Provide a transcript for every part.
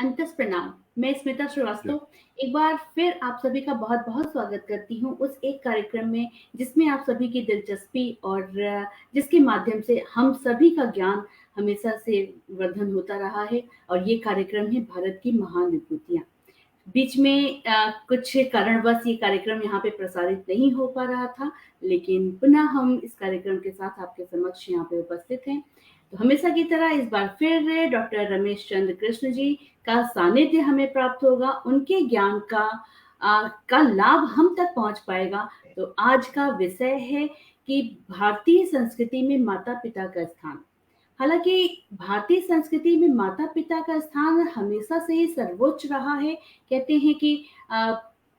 अंतस प्रणाम। मैं स्मिता श्रीवास्तव एक बार फिर आप सभी का बहुत-बहुत स्वागत करती हूँ उस एक कार्यक्रम में जिसमें आप सभी की दिलचस्पी और जिसके माध्यम से हम सभी का ज्ञान हमेशा से वर्धन होता रहा है और ये कार्यक्रम है भारत की महान विभूतियाँ। बीच में कुछ कारणवश ये कार्यक्रम यहाँ पे प्रसारित नहीं हो पा रहा था, लेकिन पुनः हम इस कार्यक्रम के साथ आपके समक्ष यहाँ पे उपस्थित हैं। तो हमेशा की तरह इस बार फिर डॉक्टर रमेश चंद्र कृष्ण जी का सानिध्य हमें प्राप्त होगा, उनके ज्ञान का लाभ हम तक पहुँच पाएगा। तो आज का विषय है कि भारतीय संस्कृति में माता-पिता का स्थान। हालाँकि भारतीय संस्कृति में माता-पिता का स्थान हमेशा से ही सर्वोच्च रहा है। कहते हैं कि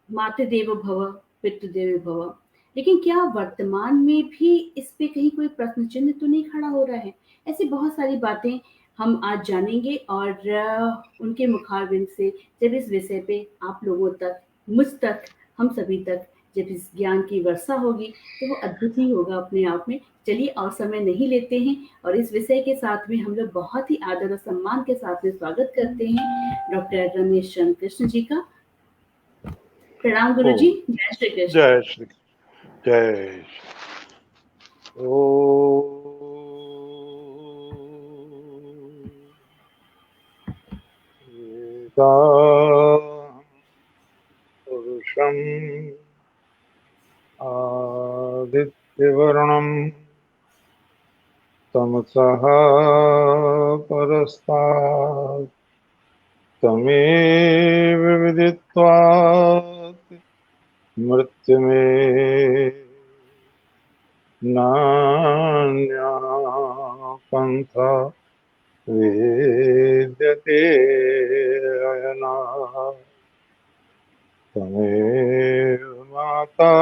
मातृदेवो भव, पितृदेवो भव। लेकिन क्या वर्तमान में भी इस पे कहीं कोई प्रश्न चिन्ह तो नहीं खड़ा हो रहा है? ऐसी बहुत सारी बातें हम आज जानेंगे और उनके मुखारबिंद से जब इस विषय पे आप लोगों तक, मुझ तक, हम सभी तक जब इस ज्ञान की वर्षा होगी तो वो अद्भुत ही होगा अपने आप में। चलिए और समय नहीं लेते हैं और इस विषय के साथ में हम लोग बहुत ही आदर और सम्मान के साथ में स्वागत करते हैं डॉक्टर रमेश चंद्र कृष्ण जी का। प्रणाम गुरु जी। जय श्री कृष्ण। जय श्री जय पुरुषम आदित्यवर्णम तमसः परस्तात् तमेव विदित्वा मृत्युमेव नान्या पंथा वेद्यते अयनात् त्वमेव माता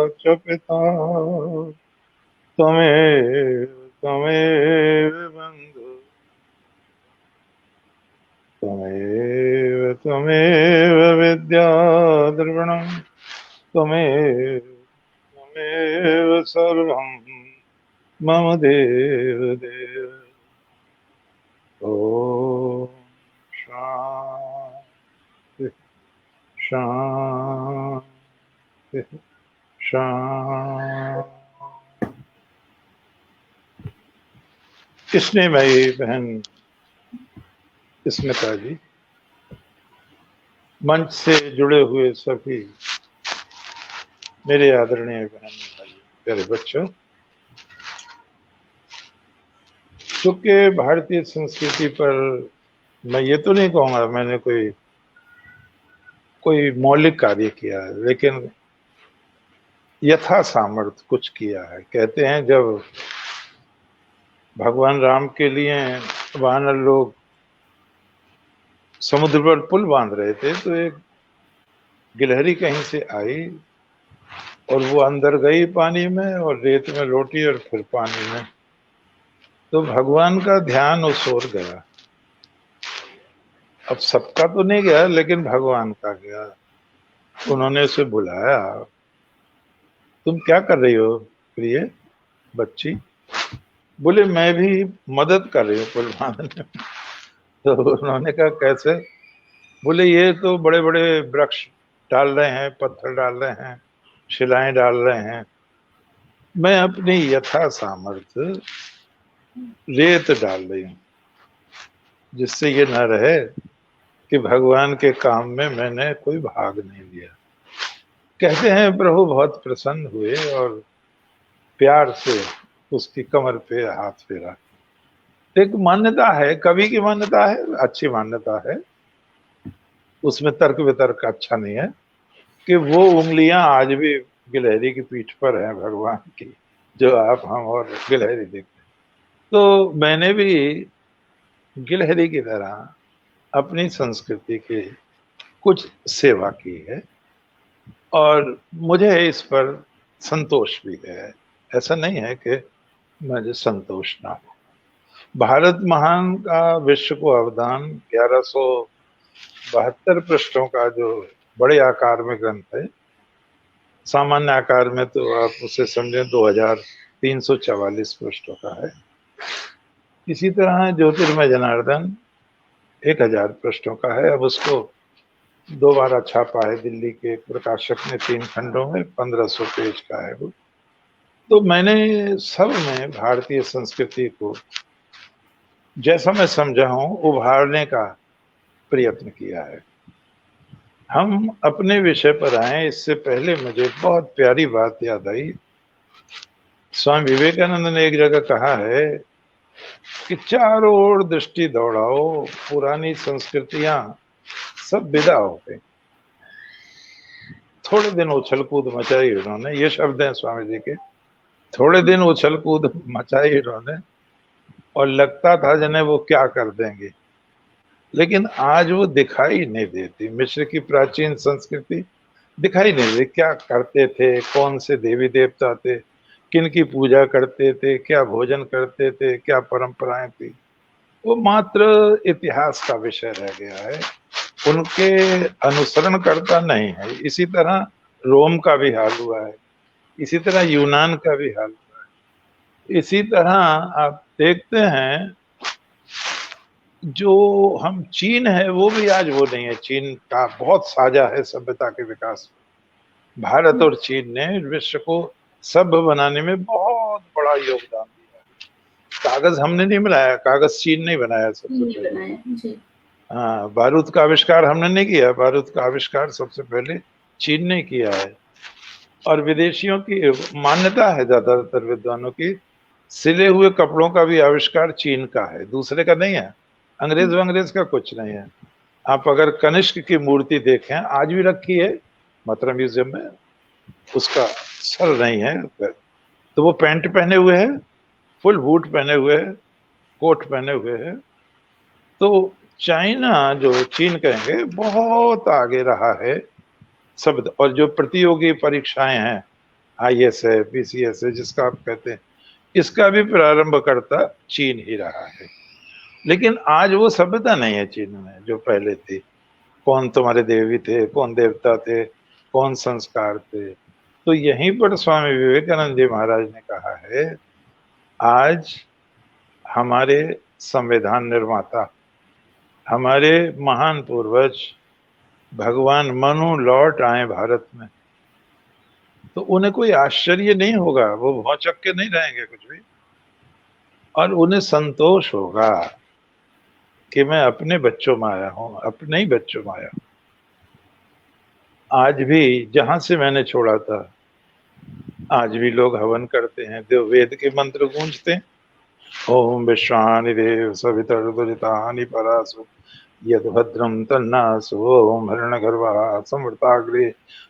च पिता त्वमेव बन्धु त्वमेव विद्या द्रविणं त्वमेव सर्वं मम देव देव। ॐ शान्ति शान्ति शान्ति। स्नेहमयी बहन स्मिता जी, मंच से जुड़े हुए सभी मेरे आदरणीय बहन भाई, प्यारे बच्चों, चूंकि भारतीय संस्कृति पर मैं ये तो नहीं कहूँगा मैंने कोई मौलिक कार्य किया है, लेकिन यथा सामर्थ्य कुछ किया है। कहते हैं जब भगवान राम के लिए वानर लोग समुद्र पर पुल बांध रहे थे तो एक गिलहरी कहीं से आई और वो अंदर गई पानी में और रेत में लौटी और फिर पानी में, तो भगवान का ध्यान उस ओर गया। अब सबका तो नहीं गया लेकिन भगवान का गया। उन्होंने उसे बुलाया, तुम क्या कर रही हो प्रिय बच्ची? बोले मैं भी मदद कर रही हूँ पुल बांधने में। तो उन्होंने कहा कैसे? बोले ये तो बड़े बड़े वृक्ष डाल रहे हैं, पत्थर डाल रहे हैं, शिलाएं डाल रहे हैं, मैं अपनी यथा सामर्थ्य रेत डाल रही हूँ, जिससे ये न रहे कि भगवान के काम में मैंने कोई भाग नहीं लिया। कहते हैं प्रभु बहुत प्रसन्न हुए और प्यार से उसकी कमर पे हाथ फेरा। एक मान्यता है, कवि की मान्यता है, अच्छी मान्यता है, उसमें तर्क वितर्क अच्छा नहीं है, कि वो उंगलियां आज भी गिलहरी की पीठ पर हैं भगवान की, जो आप हम और गिलहरी देखते हैं। तो मैंने भी गिलहरी की तरह अपनी संस्कृति की कुछ सेवा की है और मुझे इस पर संतोष भी है। ऐसा नहीं है कि मुझे संतोष ना हो। भारत महान का विश्व को अवदान 1172 पृष्ठों का जो बड़े आकार में ग्रंथ है, सामान्य आकार में तो आप उसे समझें 2344 पृष्ठों का है। इसी तरह ज्योतिर्मय जनार्दन 1000 पृष्ठों का है। अब उसको दोबारा छापा है दिल्ली के प्रकाशक ने 3 खंडों में, 1500 पेज का है वो। तो मैंने सब में भारतीय संस्कृति को जैसा मैं समझा हूं उभारने का प्रयत्न किया है। हम अपने विषय पर आए, इससे पहले मुझे बहुत प्यारी बात याद आई। स्वामी विवेकानंद ने एक जगह कहा है कि चारों ओर दृष्टि दौड़ाओ, पुरानी संस्कृतियां सब विदा हो गई। थोड़े दिन उछल कूद मचाई उन्होंने, ये शब्द हैं स्वामी जी के, थोड़े दिन उछल कूद मचाई उन्होंने और लगता था जने वो क्या कर देंगे, लेकिन आज वो दिखाई नहीं देती। मिस्र की प्राचीन संस्कृति दिखाई नहीं देती। क्या करते थे, कौन से देवी देवता थे, किन की पूजा करते थे, क्या भोजन करते थे, क्या परंपराएं थी, वो मात्र इतिहास का विषय रह गया है, उनके अनुसरण करता नहीं है। इसी तरह रोम का भी हाल हुआ है, इसी तरह यूनान का भी हाल हुआ है। इसी तरह आप देखते हैं जो हम चीन है वो भी आज वो नहीं है। चीन का बहुत साझा है सभ्यता के विकास में। भारत और चीन ने विश्व को सभ्य बनाने में बहुत बड़ा योगदान दिया है। कागज हमने नहीं बनाया, कागज चीन ने बनाया सबसे पहले। हाँ, बारूद का आविष्कार हमने नहीं किया, बारूद का आविष्कार सबसे पहले चीन ने किया है। और विदेशियों की मान्यता है ज्यादातर विद्वानों की, सिले हुए कपड़ों का भी आविष्कार चीन का है, दूसरे का नहीं है। अंग्रेज वंग्रेज का कुछ नहीं है। आप अगर कनिष्क की मूर्ति देखें, आज भी रखी है मथुरा म्यूजियम में, उसका सर नहीं है, तो वो पैंट पहने हुए है, फुल बूट पहने हुए है, कोट पहने हुए है। तो चाइना, जो चीन कहेंगे, बहुत आगे रहा है शब्द। और जो प्रतियोगी परीक्षाएं हैं, IAS है, PCS है, जिसका आप कहते हैं, इसका भी प्रारंभ करता चीन ही रहा है। लेकिन आज वो सभ्यता नहीं है चीन में जो पहले थी। कौन तुम्हारे देवी थे, कौन देवता थे, कौन संस्कार थे। तो यहीं पर स्वामी विवेकानंद जी महाराज ने कहा है, आज हमारे संविधान निर्माता, हमारे महान पूर्वज भगवान मनु लौट आए भारत में, तो उन्हें कोई आश्चर्य नहीं होगा, वो भौचक के नहीं रहेंगे कुछ भी, और उन्हें संतोष होगा कि मैं अपने बच्चों में आया हूं, अपने ही बच्चों में आया हूं। आज भी जहां से मैंने छोड़ा था, आज भी लोग हवन करते हैं, देव वेद के मंत्र गूंजते हैं। ओम विश्वानि देव सवितर्दुरितानि परासु यद भद्रम तन्नासु ओम हिरण्यगर्भः समृताग्रे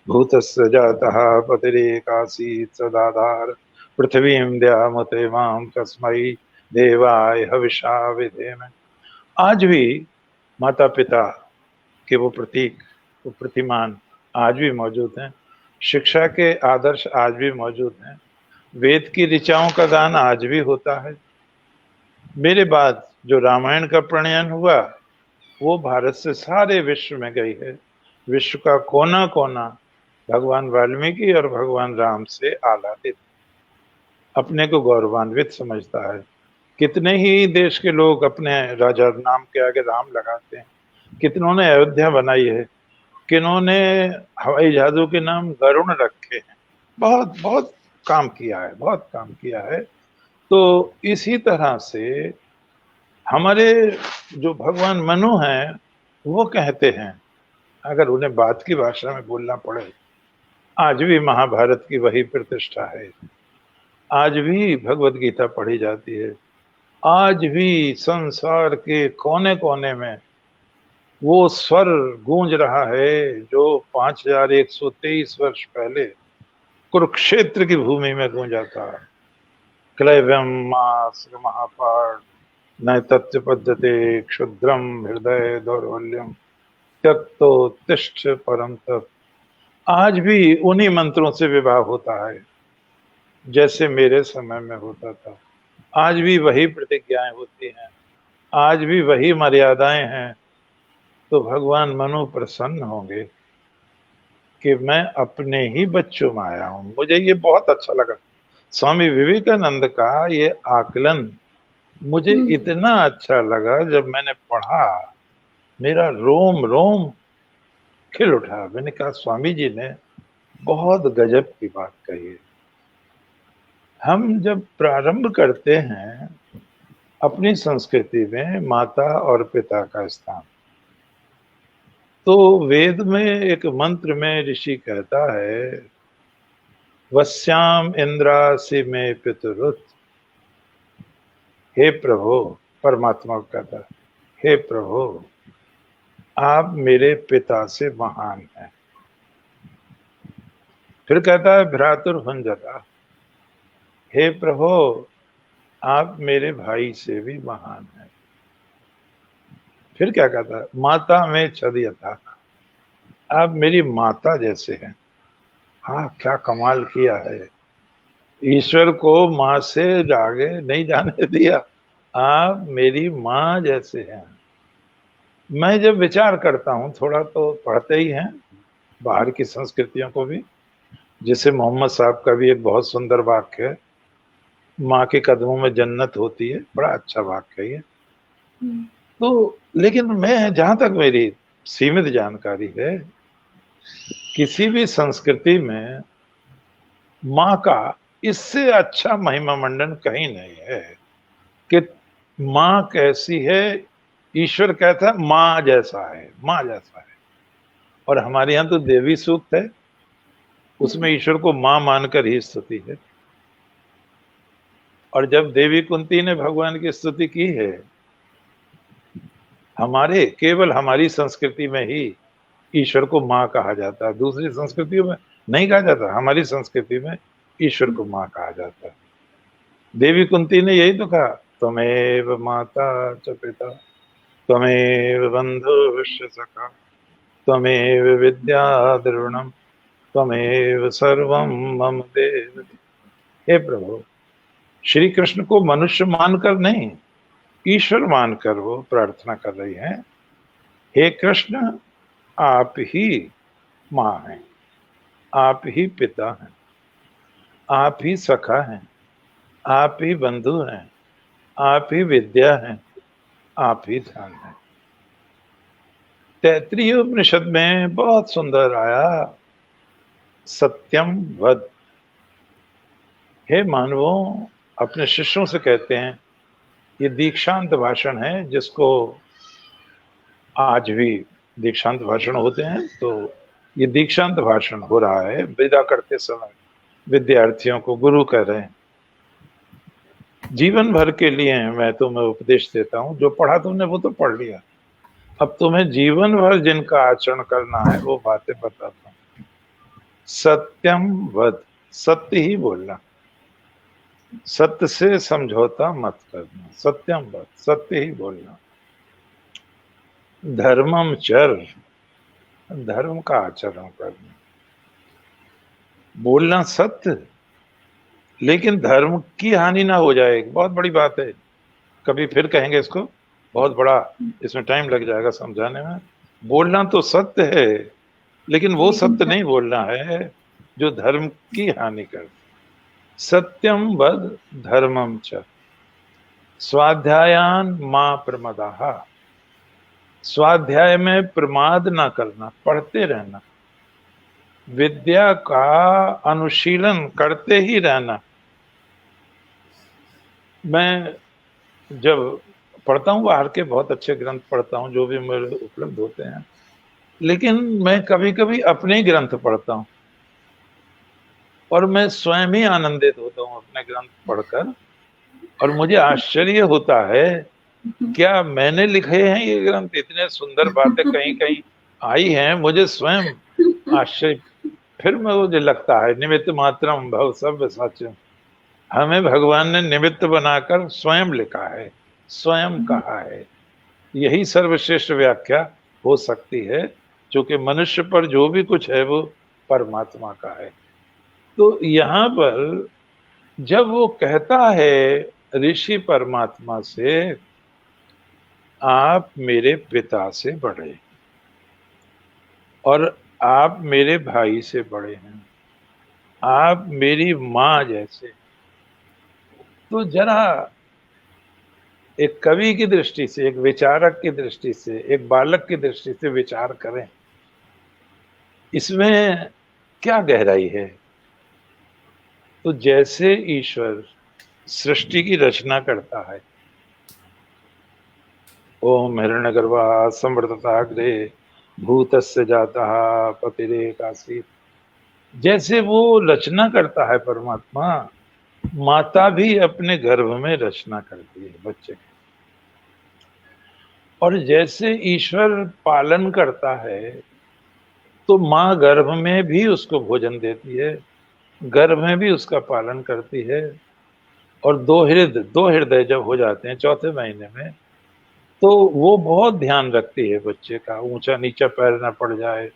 भूतस्य जातः पतिरेकासीत् सदाधार पृथ्वीं द्यामते मां तस्मै देवाय हविषा विधेम। आज भी माता पिता के वो प्रतीक, वो प्रतिमान आज भी मौजूद हैं। शिक्षा के आदर्श आज भी मौजूद हैं। वेद की ऋचाओं का गान आज भी होता है। मेरे बाद जो रामायण का प्रणयन हुआ, वो भारत से सारे विश्व में गई है। विश्व का कोना कोना भगवान वाल्मीकि और भगवान राम से आह्लादित, अपने को गौरवान्वित समझता है। कितने ही देश के लोग अपने राजा नाम के आगे राम लगाते हैं। कितनों ने अयोध्या बनाई है, किन्होंने हवाई जहाजों के नाम गरुण रखे हैं। बहुत बहुत काम किया है, बहुत काम किया है। तो इसी तरह से हमारे जो भगवान मनु हैं, वो कहते हैं, अगर उन्हें बात की भाषा में बोलना पड़े, आज भी महाभारत की वही प्रतिष्ठा है, आज भी भगवत गीता पढ़ी जाती है, आज भी संसार के कोने कोने में वो स्वर गूंज रहा है जो 5123 वर्ष पहले कुरुक्षेत्र की भूमि में गूंजा था। क्लैव्यम मास्र महापाठ न तत्व पद्धते क्षुद्रम हृदय दौर्बल्यम त्यक्तोत्तिष्ठ परम तप। आज भी उन्हीं मंत्रों से विवाह होता है जैसे मेरे समय में होता था। आज भी वही प्रतिज्ञाएं होती हैं, आज भी वही मर्यादाएं हैं। तो भगवान मनु प्रसन्न होंगे कि मैं अपने ही बच्चों में आया हूं। मुझे ये बहुत अच्छा लगा, स्वामी विवेकानंद का ये आकलन मुझे इतना अच्छा लगा जब मैंने पढ़ा मेरा रोम रोम खिल उठा। मैंने कहा स्वामी जी ने बहुत गजब की बात कही है। हम जब प्रारंभ करते हैं अपनी संस्कृति में माता और पिता का स्थान, तो वेद में एक मंत्र में ऋषि कहता है, वस्याम इंद्रासि में पितरुत। हे प्रभु, परमात्मा को कहता है, हे प्रभु आप मेरे पिता से महान हैं। फिर कहता है भ्रातुर्भुंजता, हे प्रभु आप मेरे भाई से भी महान हैं। फिर क्या कहता है, माता में छदयता, आप मेरी माता जैसे हैं। हाँ, क्या कमाल किया है। ईश्वर को माँ से आगे नहीं जाने दिया, आप मेरी माँ जैसे हैं। मैं जब विचार करता हूँ, थोड़ा तो पढ़ते ही हैं बाहर की संस्कृतियों को भी, जैसे मोहम्मद साहब का भी एक बहुत सुंदर वाक्य है, माँ के कदमों में जन्नत होती है। बड़ा अच्छा वाक्य है ये। तो लेकिन मैं, जहां तक मेरी सीमित जानकारी है, किसी भी संस्कृति में माँ का इससे अच्छा महिमा मंडन कहीं नहीं है कि माँ कैसी है। ईश्वर कहता है माँ जैसा है, माँ जैसा है। और हमारे यहाँ तो देवी सूक्त है, उसमें ईश्वर को माँ मानकर ही स्तुति है। और जब देवी कुंती ने भगवान की स्तुति की है, हमारे केवल हमारी संस्कृति में ही ईश्वर को माँ कहा जाता है, दूसरी संस्कृतियों में नहीं कहा जाता। हमारी संस्कृति में ईश्वर को माँ कहा जाता है। देवी कुंती ने यही तो कहा, त्वमेव माता च पिता त्वमेव बंधुश्च सखा त्वमेव विद्या द्रविणम त्वमेव सर्वम मम देव। हे प्रभु, श्री कृष्ण को मनुष्य मानकर नहीं, ईश्वर मानकर वो प्रार्थना कर रही हैं, हे कृष्ण आप ही माँ हैं, आप ही पिता हैं, आप ही सखा हैं, आप ही बंधु हैं, आप ही विद्या हैं, आप ही धन हैं। तैत्तिरीय उपनिषद में बहुत सुंदर आया, सत्यम वद। हे मानवों, अपने शिष्यों से कहते हैं, ये दीक्षांत भाषण है, जिसको आज भी दीक्षांत भाषण होते हैं, तो ये दीक्षांत भाषण हो रहा है। विदा करते समय विद्यार्थियों को गुरु कह रहे हैं, जीवन भर के लिए मैं तुम्हें उपदेश देता हूं, जो पढ़ा तुमने वो तो पढ़ लिया, अब तुम्हें जीवन भर जिनका आचरण करना है वो बातें बताता हूं। सत्यम वद, सत्य ही बोलना, सत्य से समझौता मत करना। सत्यम वद, सत्य ही बोलना। धर्मम चर, धर्म का आचरण करना। बोलना सत्य, लेकिन धर्म की हानि ना हो जाए, बहुत बड़ी बात है। कभी फिर कहेंगे इसको, बहुत बड़ा इसमें टाइम लग जाएगा समझाने में। बोलना तो सत्य है, लेकिन वो सत्य नहीं बोलना है जो धर्म की हानि कर। सत्यम वद धर्मम च स्वाध्यायान मां प्रमदाहा। स्वाध्याय में प्रमाद ना करना, पढ़ते रहना, विद्या का अनुशीलन करते ही रहना। मैं जब पढ़ता हूँ, बाहर के बहुत अच्छे ग्रंथ पढ़ता हूँ जो भी मेरे उपलब्ध होते हैं, लेकिन मैं कभी कभी अपने ही ग्रंथ पढ़ता हूँ और मैं स्वयं ही आनंदित होता हूँ अपने ग्रंथ पढ़कर। और मुझे आश्चर्य होता है, क्या मैंने लिखे हैं ये ग्रंथ? इतने सुंदर बातें कहीं कहीं आई हैं, मुझे स्वयं आश्चर्य। फिर मुझे लगता है निमित्त मात्रम भव सब साचिम, हमें भगवान ने निमित्त बनाकर स्वयं लिखा है, स्वयं कहा है। यही सर्वश्रेष्ठ व्याख्या हो सकती है, क्योंकि मनुष्य पर जो भी कुछ है वो परमात्मा का है। तो यहाँ पर जब वो कहता है ऋषि परमात्मा से, आप मेरे पिता से बड़े और आप मेरे भाई से बड़े हैं, आप मेरी माँ जैसे। तो जरा एक कवि की दृष्टि से, एक विचारक की दृष्टि से, एक बालक की दृष्टि से विचार करें, इसमें क्या गहराई है। तो जैसे ईश्वर सृष्टि की रचना करता है, ओम हिरण्यगर्भा संवर्तताग्रे भूतस्य जातः पतिरेकासीत्, जैसे वो रचना करता है परमात्मा, माता भी अपने गर्भ में रचना करती है बच्चे की। और जैसे ईश्वर पालन करता है, तो माँ गर्भ में भी उसको भोजन देती है, गर्भ में भी उसका पालन करती है। और दो हृदय जब हो जाते हैं चौथे महीने में, तो वो बहुत ध्यान रखती है बच्चे का, ऊंचा नीचा पैर ना पड़ जाए,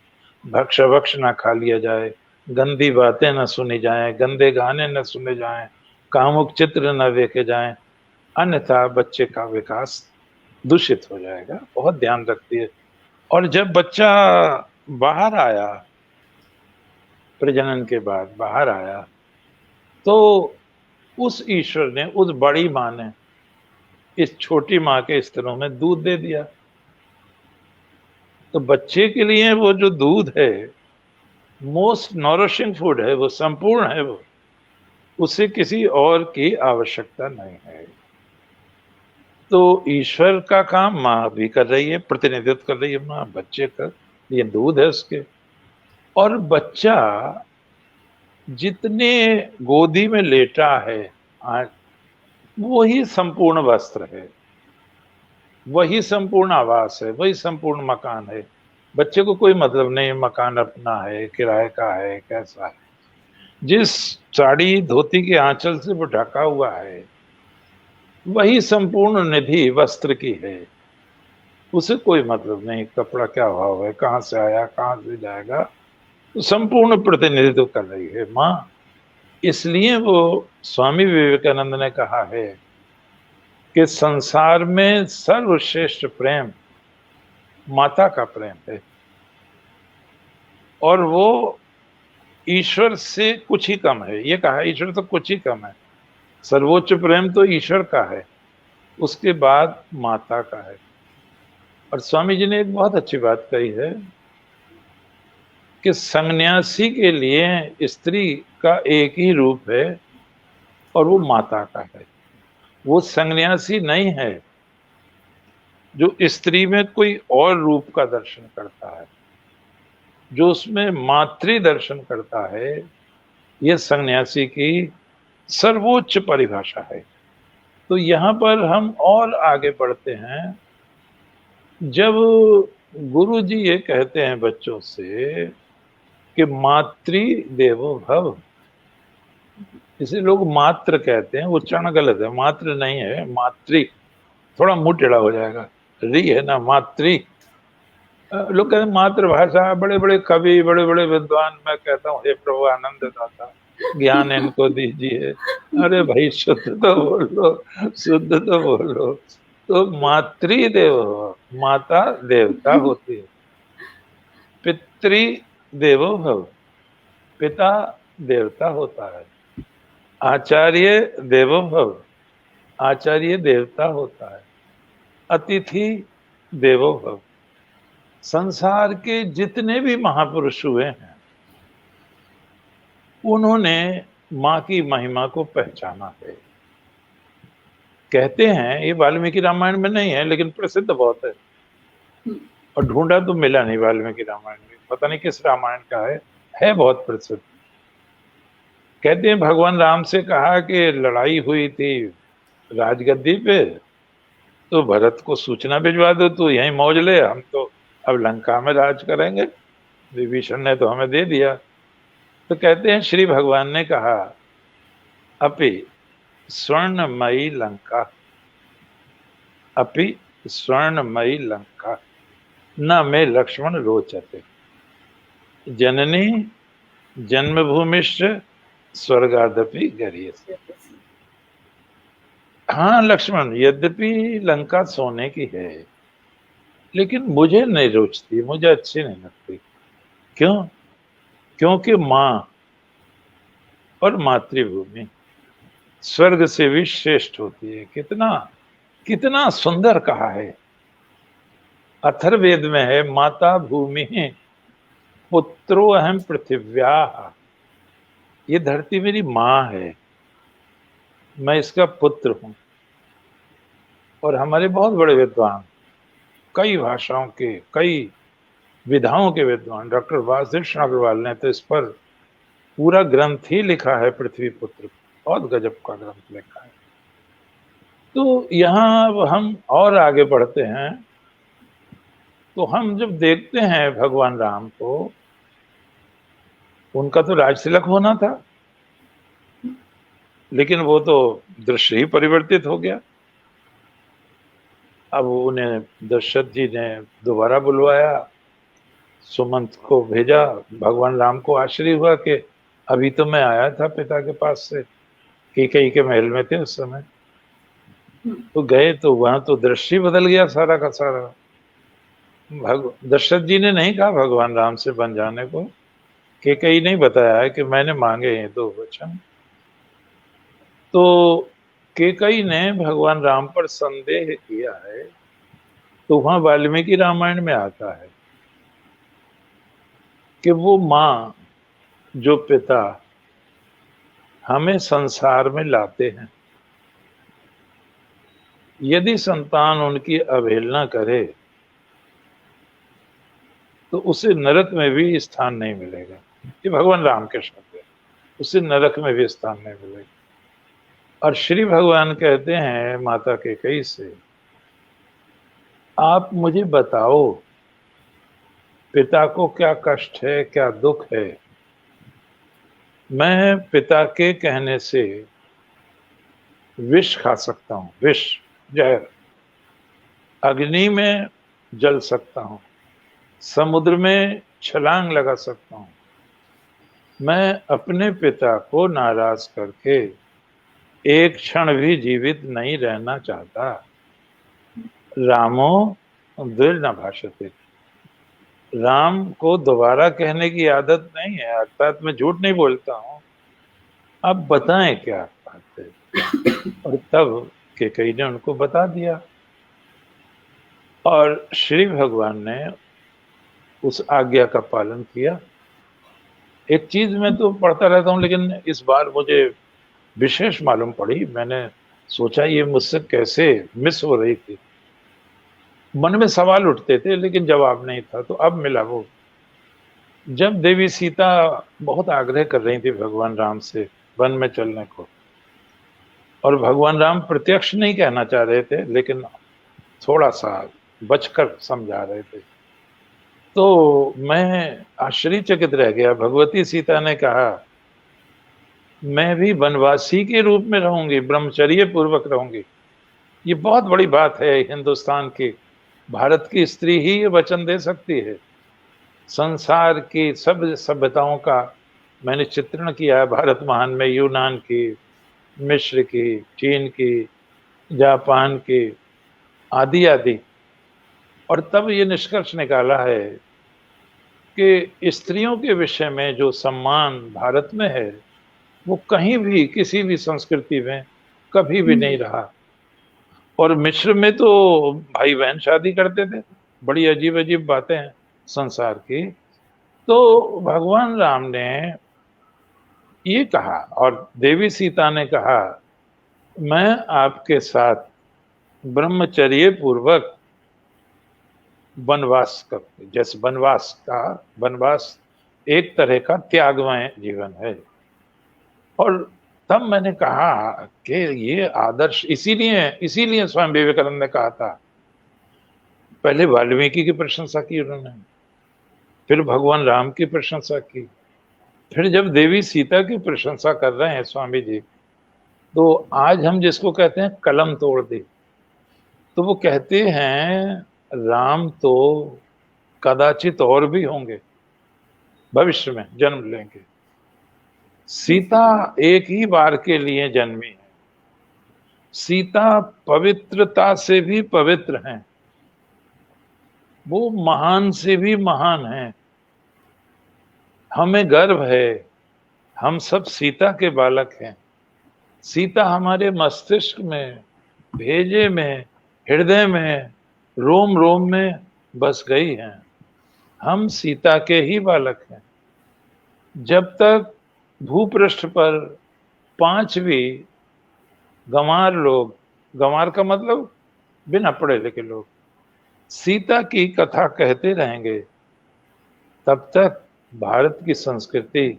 भक्ष भक्ष ना खा लिया जाए, गंदी बातें न सुनी जाएं, गंदे गाने न सुने जाएं, कामुक चित्र न देखे जाएं, अन्यथा बच्चे का विकास दूषित हो जाएगा। बहुत ध्यान रखती है। और जब बच्चा बाहर आया, प्रजनन के बाद बाहर आया, तो उस ईश्वर ने, उस बड़ी माँ ने इस छोटी माँ के स्तनों में दूध दे दिया। तो बच्चे के लिए वो जो दूध है, मोस्ट नॉरिशिंग फूड है, वो संपूर्ण है, वो उसे किसी और की आवश्यकता नहीं है। तो ईश्वर का काम माँ भी कर रही है, प्रतिनिधित्व कर रही है माँ बच्चे का, ये दूध है उसके। और बच्चा जितने गोदी में लेटा है आज, वही संपूर्ण वस्त्र है, वही संपूर्ण आवास है, वही संपूर्ण मकान है। बच्चे को कोई मतलब नहीं मकान अपना है, किराए का है, कैसा है। जिस साड़ी धोती के आंचल से वो ढका हुआ है, वही संपूर्ण निधि वस्त्र की है। उसे कोई मतलब नहीं कपड़ा क्या भाव है, कहाँ से आया, कहाँ से जाएगा। तो संपूर्ण प्रतिनिधित्व कर रही है माँ। इसलिए वो स्वामी विवेकानंद ने कहा है कि संसार में सर्वश्रेष्ठ प्रेम माता का प्रेम है, और वो ईश्वर से कुछ ही कम है। ये कहा ईश्वर तो कुछ ही कम है, सर्वोच्च प्रेम तो ईश्वर का है, उसके बाद माता का है। और स्वामी जी ने एक बहुत अच्छी बात कही है कि सन्यासी के लिए स्त्री का एक ही रूप है, और वो माता का है। वो सन्यासी नहीं है जो स्त्री में कोई और रूप का दर्शन करता है, जो उसमें मातृ दर्शन करता है। ये सन्यासी की सर्वोच्च परिभाषा है। तो यहाँ पर हम और आगे बढ़ते हैं। जब गुरु जी ये कहते हैं बच्चों से कि मातृ देवो भव, इसे लोग मात्र कहते हैं, उच्चारण गलत है, मात्र नहीं है, मातृ, थोड़ा मुंह टेढ़ा हो जाएगा, री है ना, मातृ। लोग कहते हैं मातृभाषा, बड़े बड़े कवि, बड़े बड़े विद्वान, मैं कहता हूँ हे प्रभु आनंद दाता ज्ञान इनको दीजिए। अरे भाई शुद्ध तो बोलो, शुद्ध तो बोलो। तो मातृदेव, माता देवता होती है। पितृ देवो भव, पिता देवता होता है। आचार्य देवो भव, आचार्य देवता होता है। अतिथि देवो भव, संसार के जितने भी महापुरुष हुए हैं, उन्होंने माँ की महिमा को पहचाना है। कहते हैं, ये वाल्मीकि रामायण में नहीं है लेकिन प्रसिद्ध बहुत है, और ढूंढा तो मिला नहीं वाल्मीकि रामायण में, पता नहीं किस रामायण का है बहुत प्रसिद्ध। कहते हैं भगवान राम से कहा कि लड़ाई हुई थी राजगद्दी पे, तो भरत को सूचना भिजवा दो, तो यहीं मौज ले, हम तो अब लंका में राज करेंगे, विभीषण ने तो हमें दे दिया। तो कहते हैं श्री भगवान ने कहा अपि स्वर्णमयी लंका, अपि स्वर्णमयी लंका न मे लक्ष्मण रोचते, जननी जन्मभूमिश्च स्वर्गादपि गरीयसी। हाँ लक्ष्मण, यद्यपि लंका सोने की है, लेकिन मुझे नहीं रोचती, मुझे अच्छी नहीं लगती। क्यों? क्योंकि माँ और मातृभूमि स्वर्ग से भी श्रेष्ठ होती है। कितना कितना सुंदर कहा है। अथर्ववेद में है, माता भूमि पुत्रो अहम पृथिव्या। ये धरती मेरी माँ है, मैं इसका पुत्र हूं। और हमारे बहुत बड़े विद्वान, कई भाषाओं के, कई विधाओं के विद्वान, डॉक्टर वासुदेव कृष्ण अग्रवाल ने तो इस पर पूरा ग्रंथ ही लिखा है, पृथ्वी पुत्र। बहुत गजब का ग्रंथ लिखा है। तो यहाँ हम और आगे बढ़ते हैं, तो हम जब देखते हैं भगवान राम को, उनका तो राजतिलक होना था, लेकिन वो तो दृश्य ही परिवर्तित हो गया। अब उन्हें दशरथ जी ने दोबारा बुलवाया, सुमंत को भेजा, भगवान राम को आश्चर्य हुआ कि अभी तो मैं आया था पिता के पास से, कैकेयी के महल में थे उस समय। तो गए तो वहां तो दृश्य ही बदल गया सारा का सारा। दशरथ जी ने नहीं कहा भगवान राम से बन जाने को, कैकेयी नहीं बताया है कि मैंने मांगे हैं 2 वचन। तो कैकेयी ने भगवान राम पर संदेह किया है, तो वहां वाल्मीकि रामायण में आता है कि वो माँ जो पिता हमें संसार में लाते हैं, यदि संतान उनकी अवहेलना करे तो उसे नरक में भी स्थान नहीं मिलेगा। ये भगवान राम के शब्द है, उसे नरक में भी स्थान नहीं मिलेगा। और श्री भगवान कहते हैं माता कैकेयी से, आप मुझे बताओ पिता को क्या कष्ट है, क्या दुख है, मैं पिता के कहने से विष खा सकता हूं, विष जहर, अग्नि में जल सकता हूं, समुद्र में छलांग लगा सकता हूं, मैं अपने पिता को नाराज करके एक क्षण भी जीवित नहीं रहना चाहता। रामो द्विर न भाषते, राम को दोबारा कहने की आदत नहीं है, अर्थात मैं झूठ नहीं बोलता हूं, अब बताएं क्या बात है। और तब कैकेयी ने उनको बता दिया, और श्री भगवान ने उस आज्ञा का पालन किया। एक चीज मैं तो पढ़ता रहता हूं, लेकिन इस बार मुझे विशेष मालूम पड़ी, मैंने सोचा ये मुझसे कैसे मिस हो रही थी, मन में सवाल उठते थे लेकिन जवाब नहीं था, तो अब मिला वो। जब देवी सीता बहुत आग्रह कर रही थी भगवान राम से वन में चलने को, और भगवान राम प्रत्यक्ष नहीं कहना चाह रहे थे, लेकिन थोड़ा सा बचकर समझा रहे थे, तो मैं आश्चर्यचकित रह गया। भगवती सीता ने कहा, मैं भी वनवासी के रूप में रहूंगी, ब्रह्मचर्य पूर्वक रहूंगी। ये बहुत बड़ी बात है हिंदुस्तान की, भारत की स्त्री ही ये वचन दे सकती है। संसार की सब सभ्यताओं का मैंने चित्रण किया है भारत महान में, यूनान की, मिस्र की, चीन की, जापान की, आदि आदि। और तब ये निष्कर्ष निकाला है कि स्त्रियों के विषय में जो सम्मान भारत में है, वो कहीं भी किसी भी संस्कृति में कभी भी नहीं रहा। और मिस्र में तो भाई बहन शादी करते थे, बड़ी अजीब अजीब बातें हैं संसार की। तो भगवान राम ने ये कहा, और देवी सीता ने कहा, मैं आपके साथ ब्रह्मचर्य पूर्वक वनवास करते, जैसे वनवास एक तरह का त्यागमय जीवन है। और तब मैंने कहा कि ये आदर्श, इसीलिए स्वामी विवेकानंद ने कहा था, पहले वाल्मीकि की प्रशंसा की उन्होंने, फिर भगवान राम की प्रशंसा की, फिर जब देवी सीता की प्रशंसा कर रहे हैं स्वामी जी, तो आज हम जिसको कहते हैं कलम तोड़ दी, तो वो कहते हैं राम तो कदाचित और भी होंगे, भविष्य में जन्म लेंगे। सीता एक ही बार के लिए जन्मी है, सीता पवित्रता से भी पवित्र हैं, वो महान से भी महान हैं। हमें गर्व है, हम सब सीता के बालक हैं। सीता हमारे मस्तिष्क में, भेजे में हृदय में रोम रोम में बस गई हैं। हम सीता के ही बालक हैं। जब तक भूपृष्ठ पर 5 भी गंवार लोग, गंवार का मतलब बिना पढ़े लिखे लोग, सीता की कथा कहते रहेंगे, तब तक भारत की संस्कृति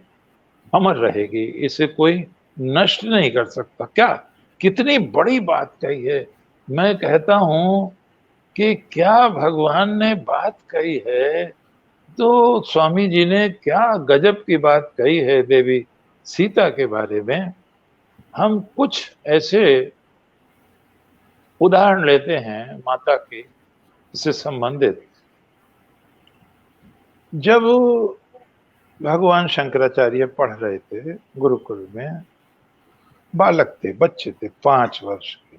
अमर रहेगी। इसे कोई नष्ट नहीं कर सकता। क्या कितनी बड़ी बात कही है। मैं कहता हूं कि क्या भगवान ने बात कही है, तो स्वामी जी ने क्या गजब की बात कही है देवी सीता के बारे में। हम कुछ ऐसे उदाहरण लेते हैं माता के से संबंधित। जब भगवान शंकराचार्य पढ़ रहे थे गुरुकुल में, बालक थे, बच्चे थे 5 वर्ष के,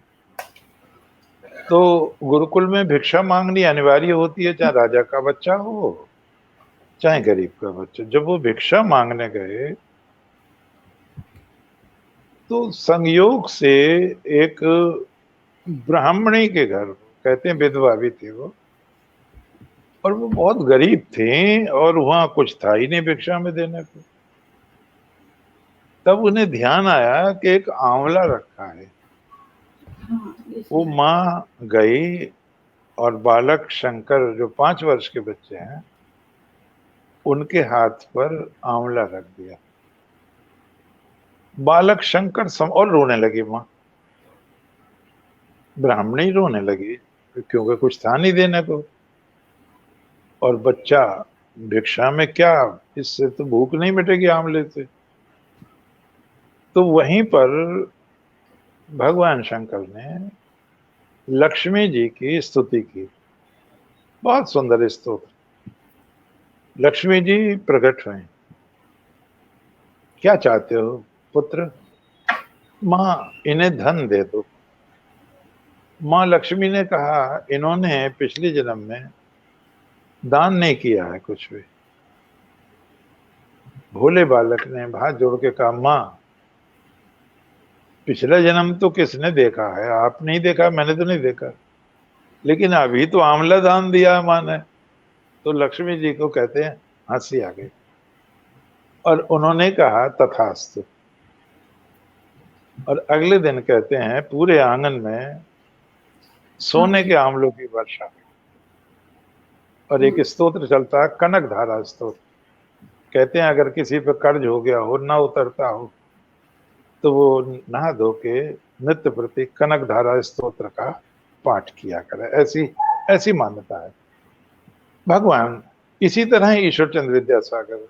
तो गुरुकुल में भिक्षा मांगनी अनिवार्य होती है, चाहे राजा का बच्चा हो चाहे गरीब का बच्चा। जब वो भिक्षा मांगने गए तो संयोग से एक ब्राह्मणी के घर, कहते हैं विधवा भी थी वो, और वो बहुत गरीब थे और वहां कुछ था ही नहीं भिक्षा में देने को। तब उन्हें ध्यान आया कि एक आंवला रखा है। हाँ, वो माँ गई और बालक शंकर, जो 5 वर्ष के बच्चे हैं, उनके हाथ पर आंवला रख दिया। बालक शंकर और रोने लगी माँ, ब्राह्मणी रोने लगी क्योंकि कुछ था नहीं देने को, और बच्चा भिक्षा में क्या, इससे तो भूख नहीं मिटेगी आंवले से। तो वहीं पर भगवान शंकर ने लक्ष्मी जी की स्तुति की, बहुत सुंदर स्तोत्र। लक्ष्मी जी प्रकट हुए, क्या चाहते हो पुत्र? माँ इन्हें धन दे दो। माँ लक्ष्मी ने कहा, इन्होंने पिछले जन्म में दान नहीं किया है कुछ भी। भोले बालक ने हाथ जोड़ के कहा, माँ पिछला जन्म तो किसने देखा है? आप नहीं देखा, मैंने तो नहीं देखा, लेकिन अभी तो आंवला दान दिया है माँ ने। तो लक्ष्मी जी को कहते हैं हंसी आ गई और उन्होंने कहा तथास्तु। और अगले दिन कहते हैं पूरे आंगन में सोने के आंवलों की वर्षा, और एक स्तोत्र चलता है कनक धारा स्तोत्र। कहते हैं अगर किसी पर कर्ज हो गया हो, ना उतरता हो, तो वो नहा धो के नित्य प्रति कनक धारा स्तोत्र का पाठ किया करे। ऐसी ऐसी मान्यता है। भगवान इसी तरह ईश्वर चंद्र विद्यासागर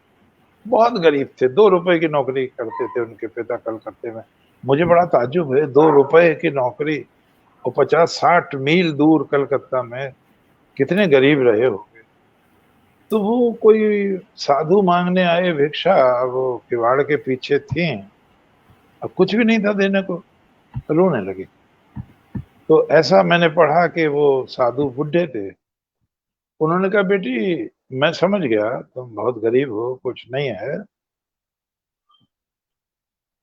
बहुत गरीब थे, 2 रुपए की नौकरी करते थे उनके पिता कलकत्ते में। मुझे बड़ा ताज्जुब है, 2 रुपए की नौकरी और 50-60 मील दूर कलकत्ता में, कितने गरीब रहे होंगे। तो वो कोई साधु मांगने आए भिक्षा, वो किवाड़ के पीछे थी, अब कुछ भी नहीं था देने को, रोने लगे। तो ऐसा मैंने पढ़ा कि वो साधु बुढ़े थे। उन्होंने कहा, बेटी मैं समझ गया तुम बहुत गरीब हो, कुछ नहीं है,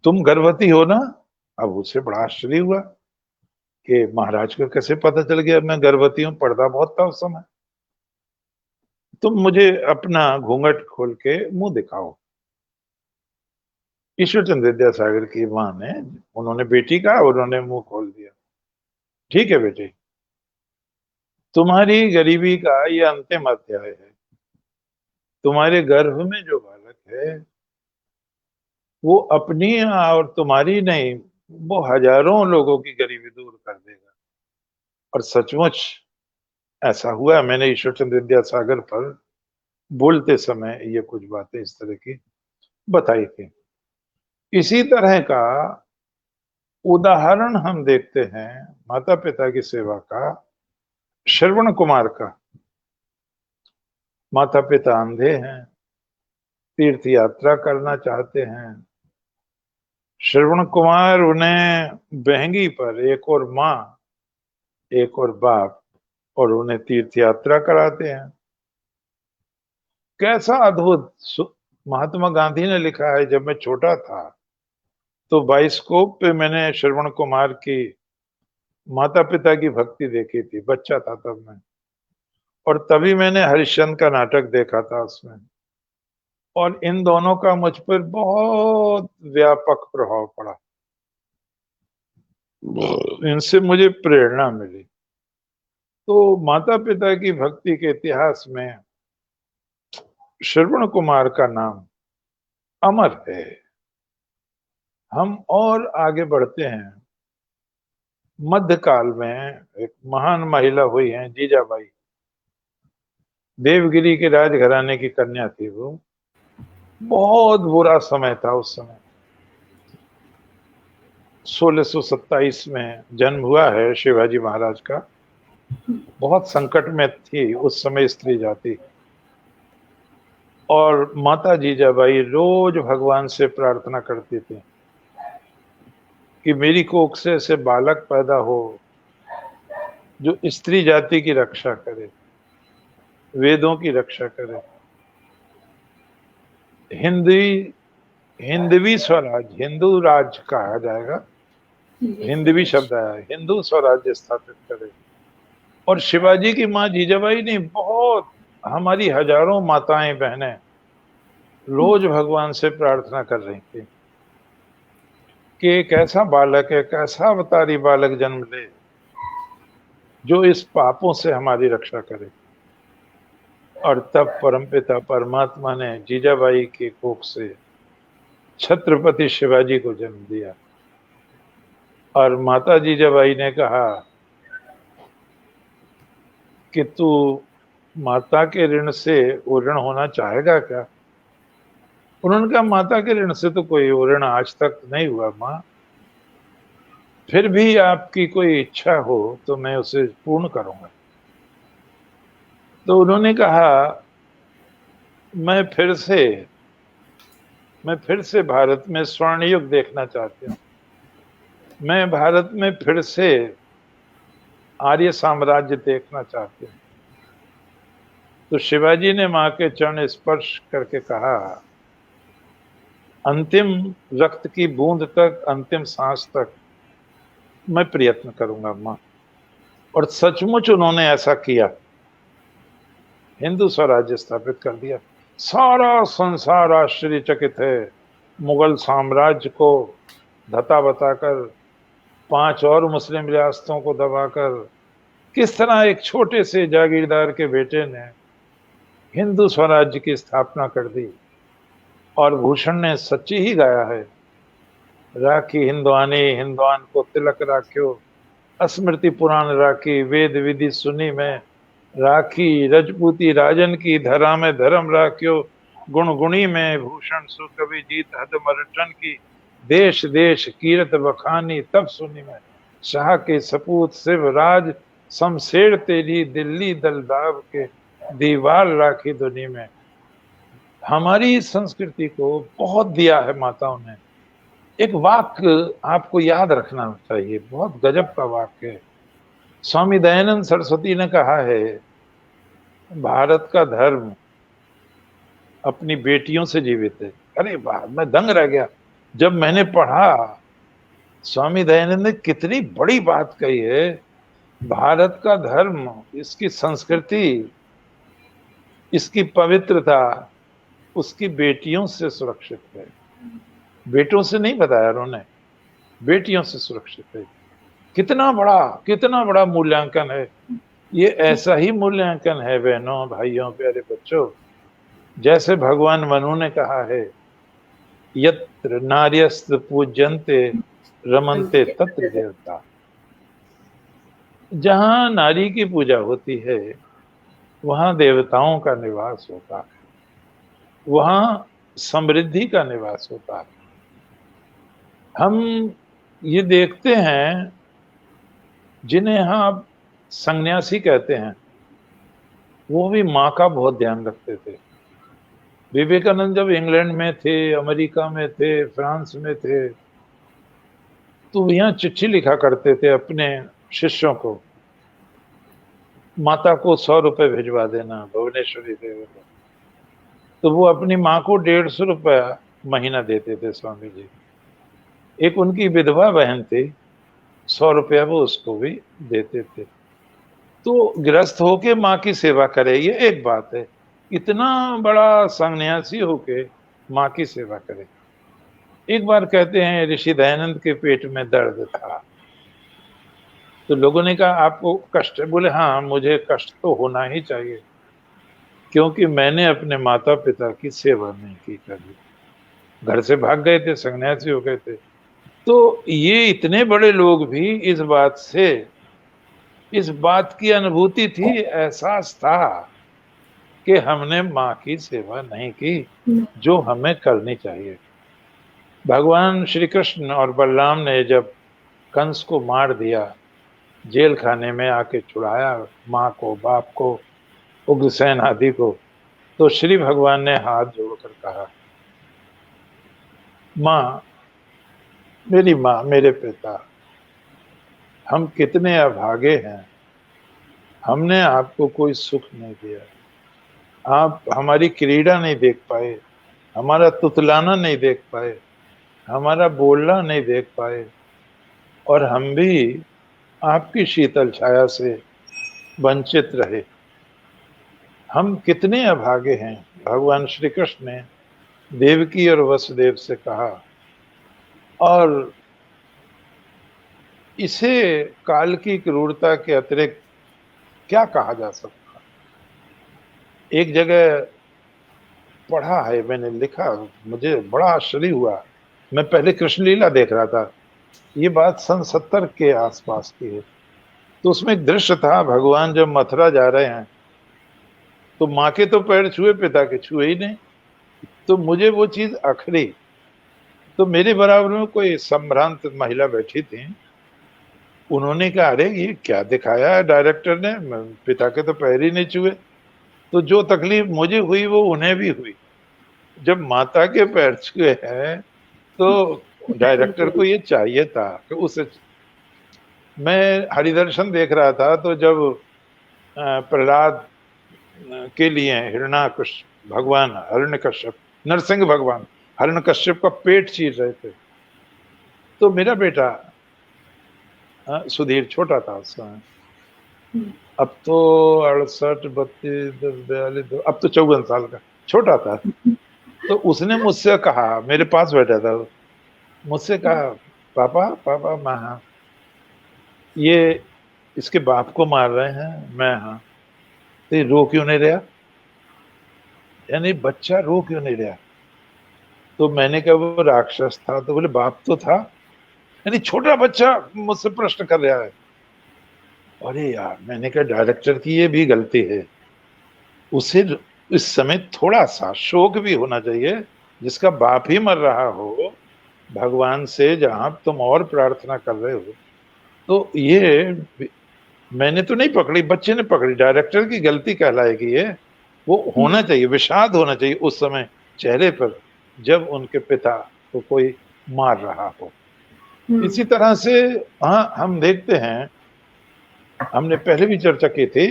तुम गर्भवती हो ना? अब उससे बड़ा आश्चर्य हुआ कि महाराज को कैसे पता चल गया मैं गर्भवती हूँ, पर्दा बहुत था उस समय। तुम मुझे अपना घूंघट खोल के मुंह दिखाओ। ईश्वर चंद्र विद्यासागर की माँ ने, उन्होंने बेटी का, उन्होंने मुंह खोल दिया। ठीक है बेटी, तुम्हारी गरीबी का ये अंतिम अध्याय है। तुम्हारे गर्भ में जो बालक है वो अपनी और तुम्हारी नहीं, वो हजारों लोगों की गरीबी दूर कर देगा। और सचमुच ऐसा हुआ। मैंने ईश्वर चंद्र विद्यासागर पर बोलते समय ये कुछ बातें इस तरह की बताई थी। इसी तरह का उदाहरण हम देखते हैं माता पिता की सेवा का, श्रवण कुमार का। माता पिता अंधे हैं, तीर्थ यात्रा करना चाहते हैं। श्रवण कुमार उन्हें बहंगी पर, एक और माँ एक और बाप, और उन्हें तीर्थ यात्रा कराते हैं। कैसा अद्भुत! महात्मा गांधी ने लिखा है, जब मैं छोटा था तो बाइस्कोप पे मैंने श्रवण कुमार की माता पिता की भक्ति देखी थी, बच्चा था तब मैं, और तभी मैंने हरिश्चंद्र का नाटक देखा था उसमें, और इन दोनों का मुझ पर बहुत व्यापक प्रभाव पड़ा। इनसे मुझे प्रेरणा मिली। तो माता पिता की भक्ति के इतिहास में श्रवण कुमार का नाम अमर है। हम और आगे बढ़ते हैं। मध्यकाल में एक महान महिला हुई हैं जीजाबाई। देवगिरी के राजघराने की कन्या थी वो। बहुत बुरा समय था उस समय। 1627 में जन्म हुआ है शिवाजी महाराज का। बहुत संकट में थी उस समय स्त्री जाति, और माता जीजाबाई रोज भगवान से प्रार्थना करती थी कि मेरी कोख से ऐसे बालक पैदा हो जो स्त्री जाति की रक्षा करे, वेदों की रक्षा करे। हिंदवी स्वराज, हिंदू राज कहा जाएगा, हिंदवी शब्द आया, हिंदू स्वराज्य स्थापित करे। और शिवाजी की माँ जीजाबाई ने बहुत, हमारी हजारों माताएं बहनें रोज भगवान से प्रार्थना कर रही थी कि एक ऐसा बालक, एक ऐसा अवतारी बालक जन्म ले जो इस पापों से हमारी रक्षा करे। और तब परमपिता परमात्मा ने जीजाबाई की कोख से छत्रपति शिवाजी को जन्म दिया। और माता जीजाबाई ने कहा कि तू माता के ऋण से वो ऋण होना चाहेगा क्या? उन्होंने कहा माता के ऋण से तो कोई ऋण आज तक नहीं हुआ माँ, फिर भी आपकी कोई इच्छा हो तो मैं उसे पूर्ण करूंगा। तो उन्होंने कहा मैं फिर से भारत में स्वर्ण युग देखना चाहती हूँ। मैं भारत में फिर से आर्य साम्राज्य देखना चाहती हूँ। तो शिवाजी ने माँ के चरण स्पर्श करके कहा अंतिम रक्त की बूंद तक, अंतिम सांस तक मैं प्रयत्न करूंगा माँ। और सचमुच उन्होंने ऐसा किया, हिंदू स्वराज्य स्थापित कर दिया। सारा संसार आश्चर्यचकित है। मुगल साम्राज्य को धता बताकर, 5 और मुस्लिम रियासतों को दबाकर, किस तरह एक छोटे से जागीरदार के बेटे ने हिंदू स्वराज्य की स्थापना कर दी। और भूषण ने सच्ची ही गाया है, राखी हिंदवानी हिंदवान को तिलक राख्यो, स्मृति पुराण राखी वेद विधि सुनी में, राखी रजपूती राजन की धरा में धर्म राख्यो, गुण गुणी में भूषण सुकवि जीत हद मरटन की, देश देश कीरत बखानी तब सुनी में, शाह के सपूत शिवराज शमशेर तेरी दिल्ली दलदाब के, दीवार राखी दुनी में। हमारी संस्कृति को बहुत दिया है माताओं ने। एक वाक्य आपको याद रखना चाहिए, बहुत गजब का वाक्य है। स्वामी दयानंद सरस्वती ने कहा है भारत का धर्म अपनी बेटियों से जीवित है। अरे वाह, मैं दंग रह गया जब मैंने पढ़ा। स्वामी दयानंद ने कितनी बड़ी बात कही है। भारत का धर्म, इसकी संस्कृति, इसकी पवित्रता उसकी बेटियों से सुरक्षित है। बेटों से नहीं बताया उन्होंने, बेटियों से सुरक्षित है। कितना बड़ा मूल्यांकन है ये। ऐसा ही मूल्यांकन है बहनों, भाइयों, प्यारे बच्चों, जैसे भगवान मनु ने कहा है यत्र नार्यस्त पूज्यन्ते रमन्ते तत्र देवता। जहां नारी की पूजा होती है वहां देवताओं का निवास होता है, वहां समृद्धि का निवास होता है। हम ये देखते हैं जिन्हें यहाँ आप सन्यासी कहते हैं, वो भी माँ का बहुत ध्यान रखते थे। विवेकानंद जब इंग्लैंड में थे, अमेरिका में थे, फ्रांस में थे, तो यहाँ चिट्ठी लिखा करते थे अपने शिष्यों को, माता को 100 रुपए भिजवा देना भुवनेश्वरी देवी को। तो वो अपनी माँ को 150 रुपया महीना देते थे स्वामी जी। एक उनकी विधवा बहन थी, 100 रुपया वो उसको भी देते थे। तो गृहस्थ होके माँ की सेवा करे, ये एक बात है। इतना बड़ा सन्यासी होके माँ की सेवा करे। एक बार कहते हैं ऋषि दयानंद के पेट में दर्द था, तो लोगों ने कहा आपको कष्ट है? बोले हाँ, मुझे कष्ट तो होना ही चाहिए, क्योंकि मैंने अपने माता पिता की सेवा नहीं की कभी। घर से भाग गए थे, सन्यासी हो गए थे। तो ये इतने बड़े लोग भी इस बात की अनुभूति थी, एहसास था कि हमने माँ की सेवा नहीं की जो हमें करनी चाहिए। भगवान श्री कृष्ण और बलराम ने जब कंस को मार दिया, जेल खाने में आके छुड़ाया माँ को, बाप को, उग्रसेन आदि को, तो श्री भगवान ने हाथ जोड़कर कहा, माँ, मेरी माँ, मेरे पिता, हम कितने अभागे हैं, हमने आपको कोई सुख नहीं दिया, आप हमारी क्रीड़ा नहीं देख पाए, हमारा तुतलाना नहीं देख पाए, हमारा बोलना नहीं देख पाए, और हम भी आपकी शीतल छाया से वंचित रहे। हम कितने अभागे हैं। भगवान श्री कृष्ण ने देवकी और वसुदेव से कहा, और इसे काल की क्रूरता के अतिरिक्त क्या कहा जा सकता। एक जगह पढ़ा है मैंने, लिखा, मुझे बड़ा आश्चर्य हुआ। मैं पहले कृष्ण लीला देख रहा था, ये बात सन 70 के आसपास की है। तो उसमें एक दृश्य था, भगवान जब मथुरा जा रहे हैं तो माँ के तो पैर छुए, पिता के छुए ही नहीं। तो मुझे वो चीज अखरी। तो मेरे बराबर में कोई संभ्रांत महिला बैठी थी, उन्होंने कहा, अरे ये क्या दिखाया है डायरेक्टर ने, पिता के तो पैर ही नहीं छुए। तो जो तकलीफ मुझे हुई वो उन्हें भी हुई। जब माता के पैर छुए हैं तो डायरेक्टर को ये चाहिए था कि उसे। मैं हरिदर्शन देख रहा था, तो जब प्रहलाद के लिए हिरण्यकश्यप भगवान, हिरण्यकश्यप नरसिंह भगवान हिरण्यकश्यप का पेट चीर रहे थे, तो मेरा बेटा सुधीर छोटा था उस समय, अब तो 68, 32, 42, अब तो 54 साल का, छोटा था। तो उसने मुझसे कहा, मेरे पास बैठा था, मुझसे कहा, पापा पापा, मैं हाँ, ये इसके बाप को मार रहे हैं, मैं हाँ, तो ये रो क्यों नहीं रहा? यानी बच्चा रो क्यों नहीं रहा? तो मैंने कहा वो राक्षस था। तो बोले बाप तो था। यानी छोटा बच्चा मुझसे प्रश्न कर रहा है। अरे यार, मैंने कहा डायरेक्टर की ये भी गलती है, उसे इस समय थोड़ा सा शोक भी होना चाहिए। जिसका बाप ही मर रहा हो, भगवान से जहां तुम और प्रार्थना कर रहे हो, तो ये मैंने तो नहीं पकड़ी, बच्चे ने पकड़ी, डायरेक्टर की गलती कहलाएगी ये। वो होना चाहिए, विषाद होना चाहिए उस समय चेहरे पर, जब उनके पिता को कोई मार रहा हो। इसी तरह से हाँ, हम देखते हैं, हमने पहले भी चर्चा की थी,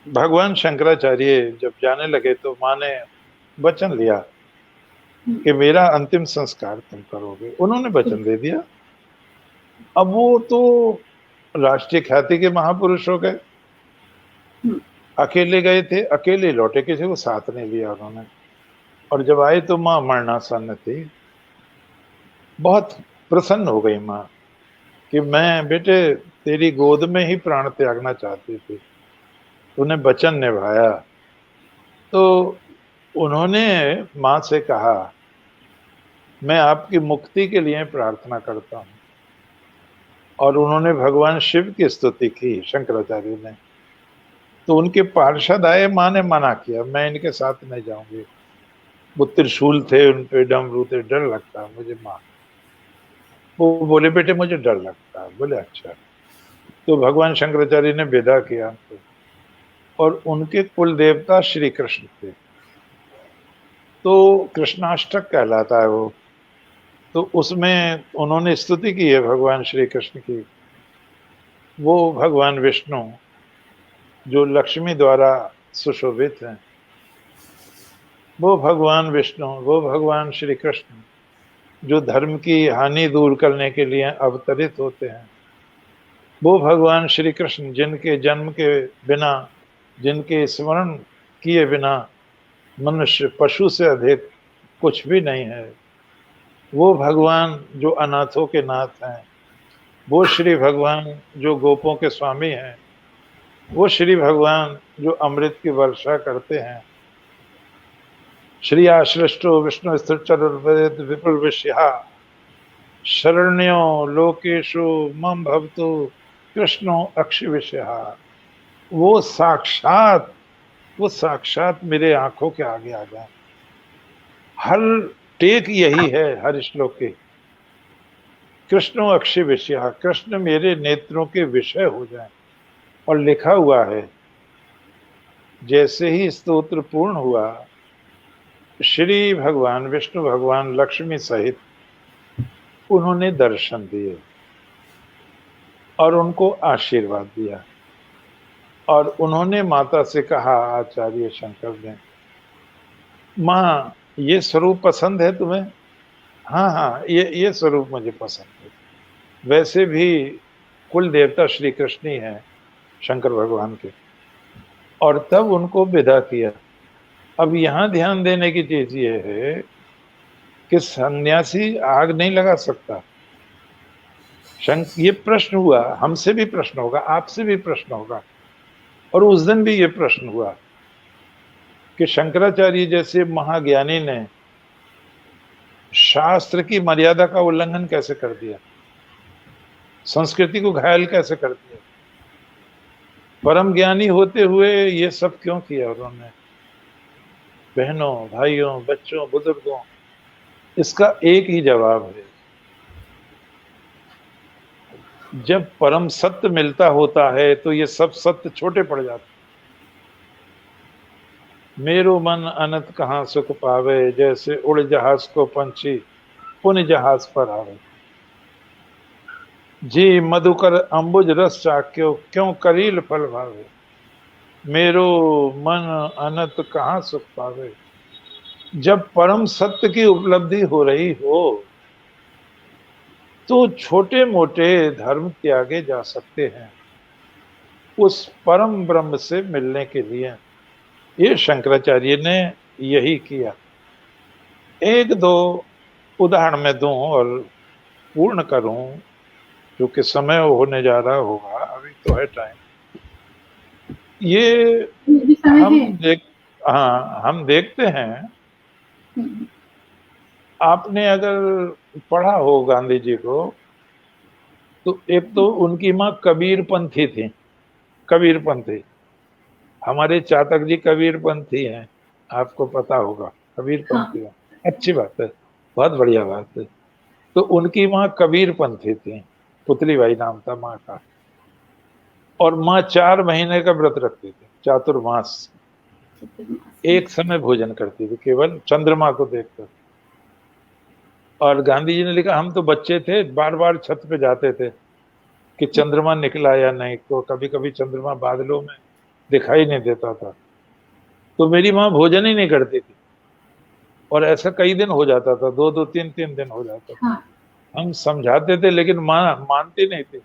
भगवान शंकराचार्य जब जाने लगे तो माँ ने वचन लिया कि मेरा अंतिम संस्कार तुम करोगे। उन्होंने वचन दे दिया। अब वो तो राष्ट्रीय ख्याति के महापुरुष हो गए, अकेले गए थे, अकेले लौटे, किसी को साथ नहीं लिया उन्होंने। और जब आए तो माँ मरणासन्न थी। बहुत प्रसन्न हो गई माँ कि मैं बेटे तेरी गोद में ही प्राण त्यागना चाहती थी, तूने वचन निभाया। तो उन्होंने माँ से कहा, मैं आपकी मुक्ति के लिए प्रार्थना करता हूँ। और उन्होंने भगवान शिव की स्तुति की, शंकराचार्य ने। तो उनके पार्षद आए, माँ ने मना किया, मैं इनके साथ नहीं जाऊंगी। वो त्रिशूल थे, उन पे डमरू थे, डर लगता है मुझे माँ। वो बोले बेटे मुझे डर लगता है। बोले अच्छा। तो भगवान शंकराचार्य ने विदा किया उनको, और उनके कुल देवता श्री कृष्ण थे। तो कृष्णाष्टक कहलाता है वो। तो उसमें उन्होंने स्तुति की है भगवान श्री कृष्ण की। वो भगवान विष्णु जो लक्ष्मी द्वारा सुशोभित हैं, वो भगवान विष्णु, वो भगवान श्री कृष्ण जो धर्म की हानि दूर करने के लिए अवतरित होते हैं, वो भगवान श्री कृष्ण, जिनके जन्म के बिना, जिनके स्मरण किए बिना मनुष्य पशु से अधिक कुछ भी नहीं है, वो भगवान जो अनाथों के नाथ हैं, वो श्री भगवान जो गोपों के स्वामी हैं, वो श्री भगवान जो अमृत की वर्षा करते हैं। श्री आश्लिष्टो विष्णु स्थिर चतुर्वेद विपुल विषया शरण्यो लोकेशु मम भवतु कृष्णो अक्ष विषया। वो साक्षात मेरे आंखों के आगे आ जाए। हर टेक यही है हर श्लोक के, कृष्णो अक्षय विषय, कृष्ण मेरे नेत्रों के विषय हो जाए। और लिखा हुआ है, जैसे ही स्तोत्र पूर्ण हुआ, श्री भगवान विष्णु भगवान लक्ष्मी सहित उन्होंने दर्शन दिए और उनको आशीर्वाद दिया। और उन्होंने माता से कहा, आचार्य शंकर ने, माँ ये स्वरूप पसंद है तुम्हें? हाँ हाँ, ये स्वरूप मुझे पसंद है। वैसे भी कुल देवता श्री कृष्ण ही हैं, शंकर भगवान के। और तब उनको विदा किया। अब यहाँ ध्यान देने की चीज ये है कि सन्यासी आग नहीं लगा सकता। ये प्रश्न हुआ, हमसे भी प्रश्न होगा, आपसे भी प्रश्न होगा। और उस दिन भी ये प्रश्न हुआ कि शंकराचार्य जैसे महाज्ञानी ने शास्त्र की मर्यादा का उल्लंघन कैसे कर दिया, संस्कृति को घायल कैसे कर दिया, परम ज्ञानी होते हुए ये सब क्यों किया उन्होंने? बहनों, भाइयों, बच्चों, बुजुर्गों, इसका एक ही जवाब है, जब परम सत्य मिलता होता है तो ये सब सत्य छोटे पड़ जाते। मेरो मन अनंत कहाँ सुख पावे, जैसे उड़ जहाज को पंछी पुण्य जहाज पर आवे। जी मधुकर अंबुज रस चाख्यो, क्यों करील फल भावे। मेरो मन अनंत कहाँ सुख पावे। जब परम सत्य की उपलब्धि हो रही हो तो छोटे मोटे धर्म त्यागे जा सकते हैं उस परम ब्रह्म से मिलने के लिए। ये शंकराचार्य ने यही किया। एक दो उदाहरण मैं दूं और पूर्ण करूं, क्योंकि समय होने जा रहा होगा, अभी तो है टाइम। ये हम देखते हैं, आपने अगर पढ़ा हो गांधी जी को, तो एक तो उनकी माँ कबीर पंथी थी, कबीर पंथी। हमारे चातक जी कबीर पंथी हैं, आपको पता होगा, कबीर पंथी। हाँ। अच्छी बात है, बहुत बढ़िया बात है। तो उनकी माँ कबीर पंथी थी, पुतली बाई नाम था माँ का। और माँ 4 महीने का व्रत रखती थी, चातुर्मास। एक समय भोजन करती थी, केवल चंद्रमा को देखकर। और गांधी जी ने लिखा, हम तो बच्चे थे, बार बार छत पे जाते थे कि चंद्रमा निकला या नहीं। तो कभी कभी चंद्रमा बादलों में दिखाई नहीं देता था, तो मेरी माँ भोजन ही नहीं करती थी। और ऐसा कई दिन हो जाता था, 2-2, 3-3 दिन हो जाता था। हाँ। हम समझाते थे लेकिन माँ मानती नहीं थी।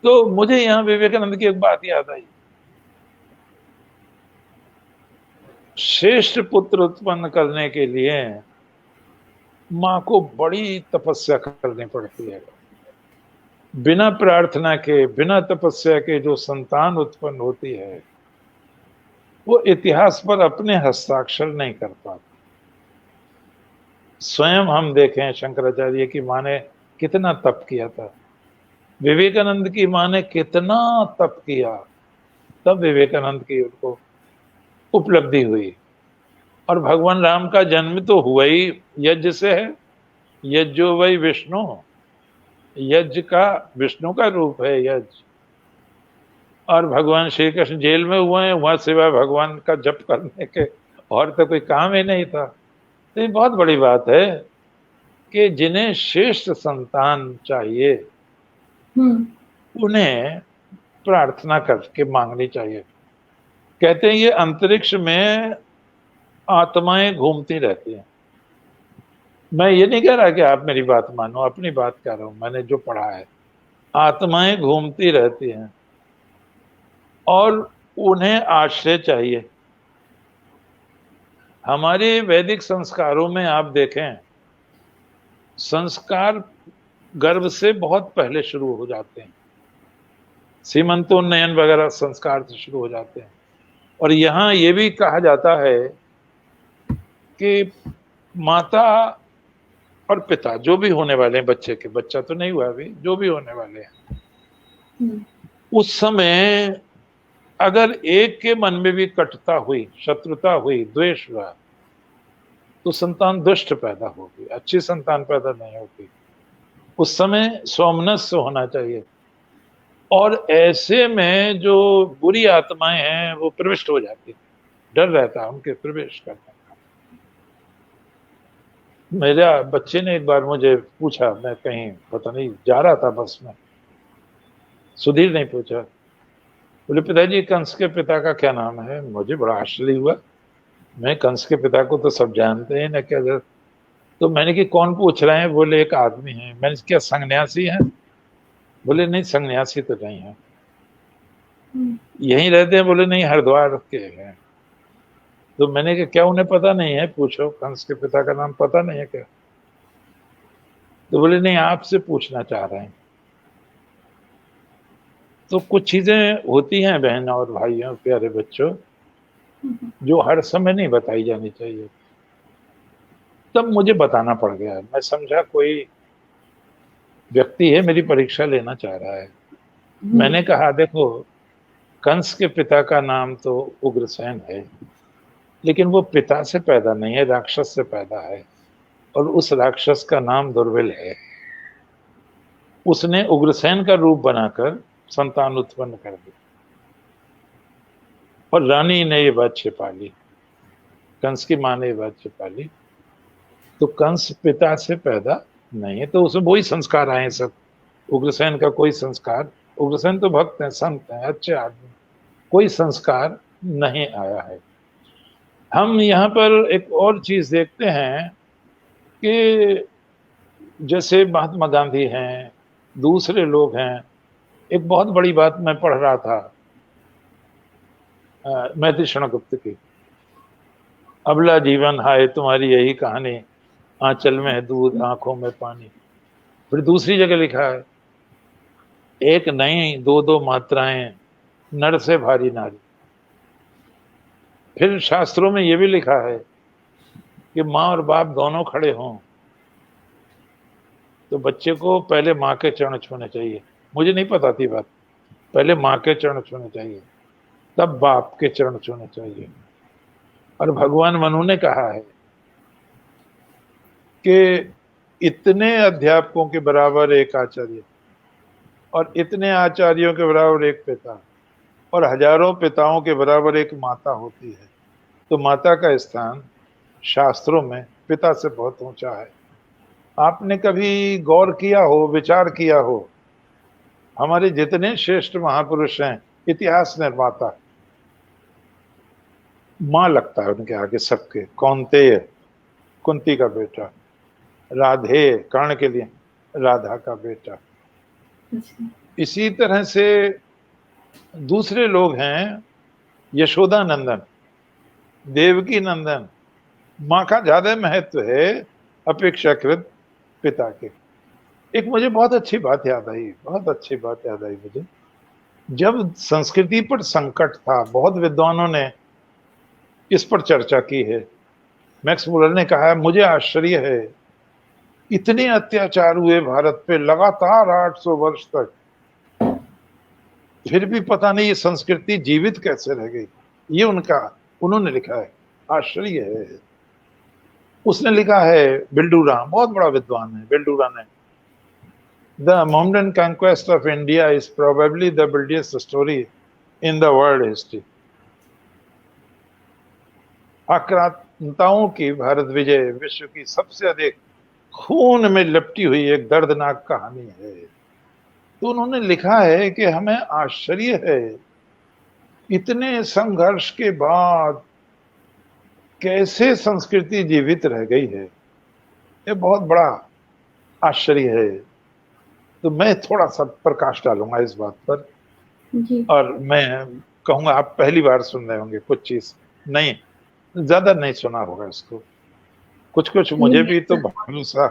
तो मुझे यहाँ विवेकानंद की एक बात याद आई, श्रेष्ठ पुत्र उत्पन्न करने के लिए माँ को बड़ी तपस्या करनी पड़ती है। बिना प्रार्थना के, बिना तपस्या के जो संतान उत्पन्न होती है, वो इतिहास पर अपने हस्ताक्षर नहीं कर पाती। स्वयं हम देखें, शंकराचार्य की माँ ने कितना तप किया था, विवेकानंद की माँ ने कितना तप किया, तब विवेकानंद की उनको उपलब्धि हुई। और भगवान राम का जन्म तो हुआ ही यज्ञ से है, यज्ञो वै विष्णु, यज्ञ का विष्णु का रूप है यज्ञ। और भगवान श्री कृष्ण जेल में हुए हैं, वहां सिवाय भगवान का जप करने के और तो कोई काम ही नहीं था। तो ये बहुत बड़ी बात है कि जिन्हें श्रेष्ठ संतान चाहिए उन्हें प्रार्थना करके मांगनी चाहिए। कहते हैं ये अंतरिक्ष में आत्माएं घूमती रहती हैं, मैं ये नहीं कह रहा कि आप मेरी बात मानो, अपनी बात कह रहा हूं, मैंने जो पढ़ा है। आत्माएं घूमती रहती हैं और उन्हें आश्रय चाहिए। हमारे वैदिक संस्कारों में आप देखें, संस्कार गर्भ से बहुत पहले शुरू हो जाते हैं। सीमंतोन्नयन वगैरह संस्कार से शुरू हो जाते हैं। और यहाँ ये भी कहा जाता है कि माता और पिता जो भी होने वाले हैं, बच्चे के, बच्चा तो नहीं हुआ अभी, जो भी होने वाले हैं, उस समय अगर एक के मन में भी कटुता हुई, शत्रुता हुई, द्वेष हुआ, तो संतान दुष्ट पैदा होगी, अच्छी संतान पैदा नहीं होगी। उस समय सौमनस्य होना चाहिए। और ऐसे में जो बुरी आत्माएं हैं वो प्रविष्ट हो जाती, डर रहता है उनके प्रवेश करने का। मेरा बच्चे ने एक बार मुझे पूछा, मैं कहीं पता नहीं जा रहा था बस में, सुधीर ने पूछा, बोले पिताजी कंस के पिता का क्या नाम है? मुझे बड़ा आश्चर्य हुआ, मैं कंस के पिता को तो सब जानते हैं ना, क्या? तो मैंने कि कौन पूछ रहे हैं? बोले एक आदमी है। मैंने क्या संन्यासी है? बोले नहीं, संन्यासी तो नहीं है। यहीं रहते हैं? बोले नहीं, हरिद्वार के हैं। तो मैंने कहा क्या उन्हें पता नहीं है? पूछो, कंस के पिता का नाम पता नहीं है क्या? तो बोले नहीं, आपसे पूछना चाह रहे हैं। तो कुछ चीजें होती हैं बहन और भाइयों, प्यारे बच्चों, जो हर समय नहीं बताई जानी चाहिए। तब मुझे बताना पड़ गया। मैं समझा कोई व्यक्ति है मेरी परीक्षा लेना चाह रहा है। मैंने कहा देखो, कंस के पिता का नाम तो उग्रसेन है, लेकिन वो पिता से पैदा नहीं है, राक्षस से पैदा है। और उस राक्षस का नाम दुर्विल है। उसने उग्रसेन का रूप बनाकर संतान उत्पन्न कर दी, और रानी ने ये बात छिपा ली, कंस की मां ने ये बात छिपा ली। तो कंस पिता से पैदा नहीं है, तो उसमें वही संस्कार आए सब। उग्रसेन का कोई संस्कार, उग्रसेन तो भक्त हैं, संत हैं, अच्छे आदमी, कोई संस्कार नहीं आया है। हम यहाँ पर एक और चीज देखते हैं कि जैसे महात्मा गांधी हैं, दूसरे लोग हैं। एक बहुत बड़ी बात मैं पढ़ रहा था मैथिली क्षणगुप्त की, अबला जीवन हाय तुम्हारी यही कहानी, आंचल में है दूध आंखों में पानी। फिर दूसरी जगह लिखा है, एक नहीं दो दो मात्राएं नर से भारी नारी। फिर शास्त्रों में यह भी लिखा है कि माँ और बाप दोनों खड़े हों तो बच्चे को पहले माँ के चरण छूने चाहिए। मुझे नहीं पता थी बात, पहले माँ के चरण छूने चाहिए, तब बाप के चरण छूने चाहिए। और भगवान मनु ने कहा है कि इतने अध्यापकों के बराबर एक आचार्य, और इतने आचार्यों के बराबर एक पिता, और हजारों पिताओं के बराबर एक माता होती है। तो माता का स्थान शास्त्रों में पिता से बहुत ऊंचा है। आपने कभी गौर किया हो, विचार किया हो, हमारे जितने श्रेष्ठ महापुरुष हैं, इतिहास निर्माता, मां लगता है उनके आगे सबके। कौन्तेय कुंती का बेटा, राधे कर्ण के लिए राधा का बेटा। इसी तरह से दूसरे लोग हैं, यशोदा नंदन, देवकी नंदन, माँ का ज्यादा महत्व है अपेक्षाकृत पिता के। एक मुझे बहुत अच्छी बात याद आई, बहुत अच्छी बात याद आई मुझे। जब संस्कृति पर संकट था, बहुत विद्वानों ने इस पर चर्चा की है। मैक्स मुलर ने कहा है, मुझे आश्चर्य है, इतने अत्याचार हुए भारत पे लगातार 800 वर्ष तक, फिर भी पता नहीं ये संस्कृति जीवित कैसे रह गई। ये उन्होंने लिखा है, आश्चर्य है। उसने लिखा है, बिल्डूराम, बहुत बड़ा विद्वान है बिल्डूरा ने, the Mohammedan conquest of India is probably the bloodiest story in the world history. आक्रांताओं की भारत विजय विश्व की सबसे अधिक खून में लिपटी हुई एक दर्दनाक कहानी है। तो उन्होंने लिखा है कि हमें आश्चर्य है, इतने संघर्ष के बाद कैसे संस्कृति जीवित रह गई है। ये बहुत बड़ा आश्चर्य है। तो मैं थोड़ा सा प्रकाश डालूंगा इस बात पर, जी। और मैं कहूंगा आप पहली बार सुन रहे होंगे, कुछ चीज नहीं, ज्यादा नहीं सुना होगा इसको। कुछ कुछ नहीं, मुझे भी तो नहीं। भरोसा,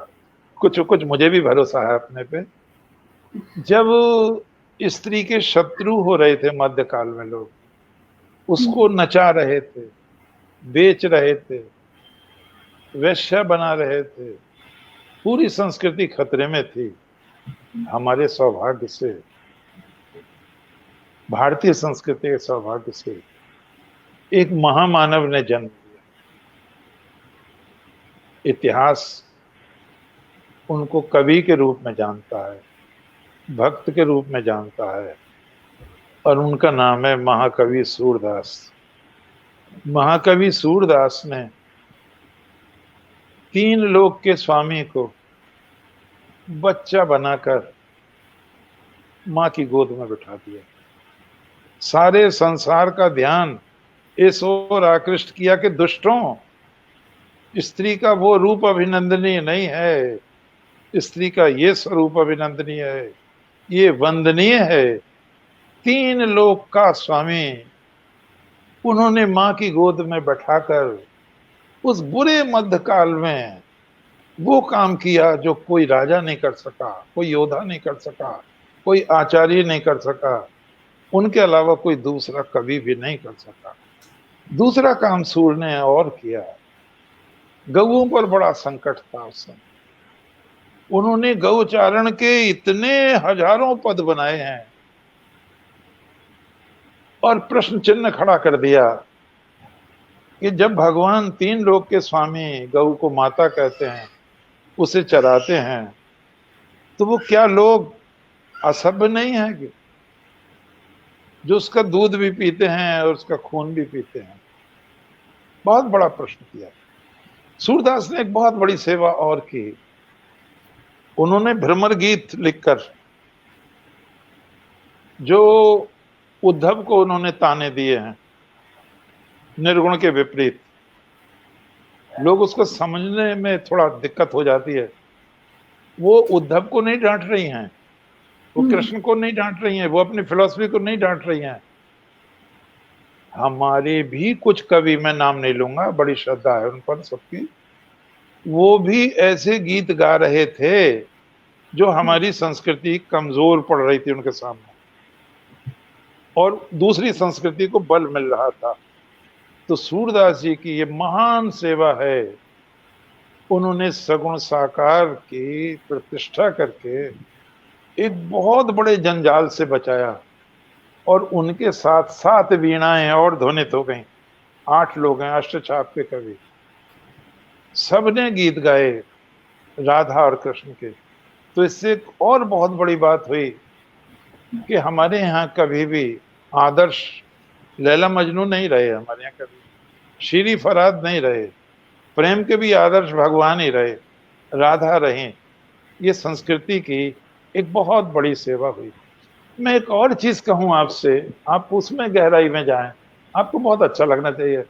कुछ कुछ मुझे भी भरोसा है अपने पे। जब स्त्री के शत्रु हो रहे थे मध्यकाल में लोग, उसको नचा रहे थे, बेच रहे थे, वेश्या बना रहे थे, पूरी संस्कृति खतरे में थी। हमारे सौभाग्य से, भारतीय संस्कृति के सौभाग्य से, एक महामानव ने जन्म लिया। इतिहास उनको कवि के रूप में जानता है, भक्त के रूप में जानता है, और उनका नाम है महाकवि सूरदास। महाकवि सूरदास ने 3 लोक के स्वामी को बच्चा बनाकर मां की गोद में बिठा दिया। सारे संसार का ध्यान इस ओर आकृष्ट किया कि दुष्टों, स्त्री का वो रूप अभिनंदनीय नहीं है, स्त्री का ये स्वरूप अभिनंदनीय है, ये वंदनीय है। 3 लोक का स्वामी उन्होंने मां की गोद में बैठाकर उस बुरे मध्यकाल में वो काम किया जो कोई राजा नहीं कर सका, कोई योद्धा नहीं कर सका, कोई आचार्य नहीं कर सका, उनके अलावा कोई दूसरा कवि भी नहीं कर सका। दूसरा काम सूर्य ने और किया। गऊओं पर बड़ा संकट था उस समय। उन्होंने गौचारण के इतने हजारों पद बनाए हैं और प्रश्न चिन्ह खड़ा कर दिया कि जब भगवान 3 लोक के स्वामी गऊ को माता कहते हैं, उसे चराते हैं, तो वो क्या लोग असभ्य नहीं है कि जो उसका दूध भी पीते हैं और उसका खून भी पीते हैं? बहुत बड़ा प्रश्न किया। सूरदास ने एक बहुत बड़ी सेवा और की। उन्होंने भ्रमर गीत लिखकर, जो उद्धव को उन्होंने ताने दिए हैं निर्गुण के विपरीत, लोग उसको समझने में थोड़ा दिक्कत हो जाती है। वो उद्धव को नहीं डांट रही हैं, वो कृष्ण को नहीं डांट रही हैं, वो अपनी फिलॉसफी को नहीं डांट रही हैं। हमारे भी कुछ कवि, मैं नाम नहीं लूंगा, बड़ी श्रद्धा है उन पर सबकी, वो भी ऐसे गीत गा रहे थे जो हमारी संस्कृति कमजोर पड़ रही थी उनके सामने, और दूसरी संस्कृति को बल मिल रहा था। तो सूरदास जी की ये महान सेवा है। उन्होंने सगुण साकार की प्रतिष्ठा करके एक बहुत बड़े जंजाल से बचाया, और उनके साथ 7 वीणाएं और ध्वनित हो गईं। 8 लोग हैं अष्टचाप के कवि, सबने गीत गाए राधा और कृष्ण के। तो इससे एक और बहुत बड़ी बात हुई कि हमारे यहाँ कभी भी आदर्श लैला मजनू नहीं रहे, हमारे यहाँ कभी शीरी फराद नहीं रहे, प्रेम के भी आदर्श भगवान ही रहे, राधा रहे। ये संस्कृति की एक बहुत बड़ी सेवा हुई। मैं एक और चीज कहूं आपसे, आप उसमें गहराई में जाएं, आपको बहुत अच्छा लगना चाहिए।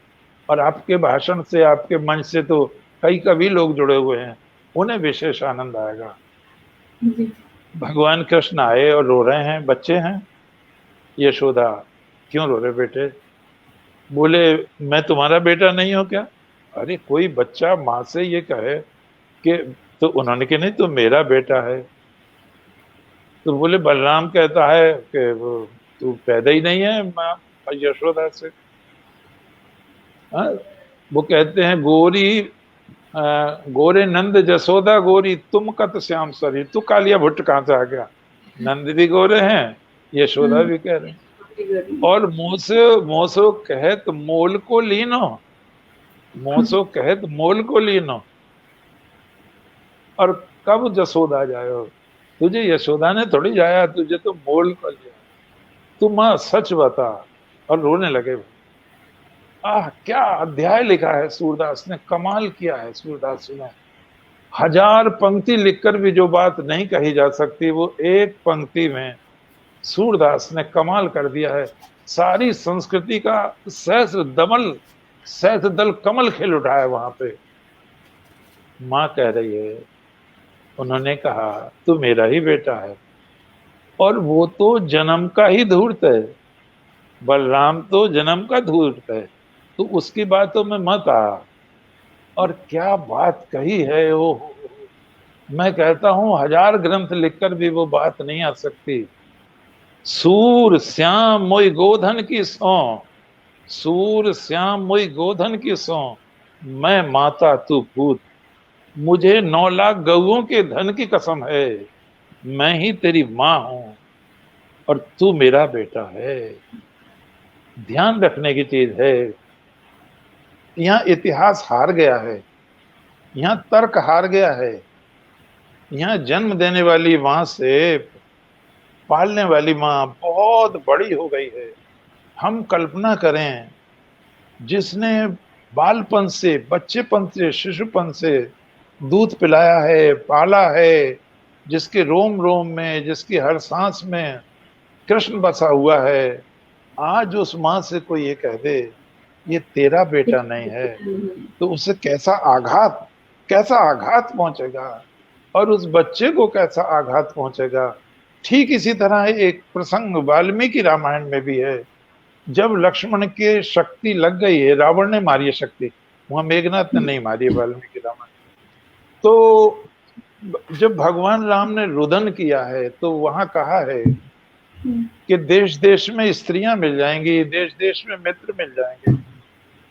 और आपके भाषण से, आपके मंच से तो कई कवि लोग जुड़े हुए हैं, उन्हें विशेष आनंद आएगा। भगवान कृष्ण आए और रो रहे हैं, बच्चे हैं। यशोदा, क्यों रो रहे बेटे? बोले मैं तुम्हारा बेटा नहीं हूं क्या? अरे कोई बच्चा माँ से ये कहे कि, तो उन्होंने कहा नहीं, तो मेरा बेटा है। तो बोले बलराम कहता है कि वो तू पैदा ही नहीं है माँ यशोदा से। हाँ? वो कहते हैं गोरी गोरे नंद जसोदा गोरी, तुम कत श्याम सरी। तू कालिया भुट्ट कहाँ से आ गया? नंद भी गोरे हैं, यशोदा भी कह रहे हैं। और मोसो कहत मोल को लीनो, मोसो कहत मोल को लीनो। और कब जसोदा जायो? तुझे यशोदा ने थोड़ी जाया, तुझे तो मोल कर लिया। तू मां सच बता। और रोने लगे। क्या अध्याय लिखा है सूरदास ने, कमाल किया है सूरदास ने। 1000 पंक्ति लिखकर भी जो बात नहीं कही जा सकती, वो एक पंक्ति में सूरदास ने कमाल कर दिया है। सारी संस्कृति का सहस्र दल कमल खिल उठा है वहां पे। माँ कह रही है, उन्होंने कहा तू मेरा ही बेटा है, और वो तो जन्म का ही धूर्त है, बलराम तो जन्म का धूर्त है, तो उसकी बातों में मत आ। और क्या बात कही है वो, मैं कहता हूं 1000 ग्रंथ लिखकर भी वो बात नहीं आ सकती। सूर श्याम मोई गोधन की सौ, सूर श्याम मोई गोधन की सौ, मैं माता तू पूत, मुझे 9 लाख गऊओं के धन की कसम है, मैं ही तेरी माँ हूं और तू मेरा बेटा है। ध्यान रखने की चीज है, यहाँ इतिहास हार गया है, यहाँ तर्क हार गया है, यहाँ जन्म देने वाली माँ से पालने वाली माँ बहुत बड़ी हो गई है। हम कल्पना करें, जिसने बालपन से, बच्चेपन से, शिशुपन से दूध पिलाया है, पाला है, जिसके रोम रोम में, जिसकी हर सांस में कृष्ण बसा हुआ है, आज उस माँ से कोई ये कह दे ये तेरा बेटा नहीं है, तो उसे कैसा आघात पहुंचेगा, और उस बच्चे को कैसा आघात पहुंचेगा। ठीक इसी तरह एक प्रसंग वाल्मीकि रामायण में भी है, जब लक्ष्मण के शक्ति लग गई है, रावण ने मारी है शक्ति, वहां मेघनाथ ने नहीं मारी है वाल्मीकि रामायण। तो जब भगवान राम ने रुदन किया है तो वहां कहा है कि देश देश में स्त्रियां मिल जाएंगी, देश देश में मित्र मिल जाएंगे,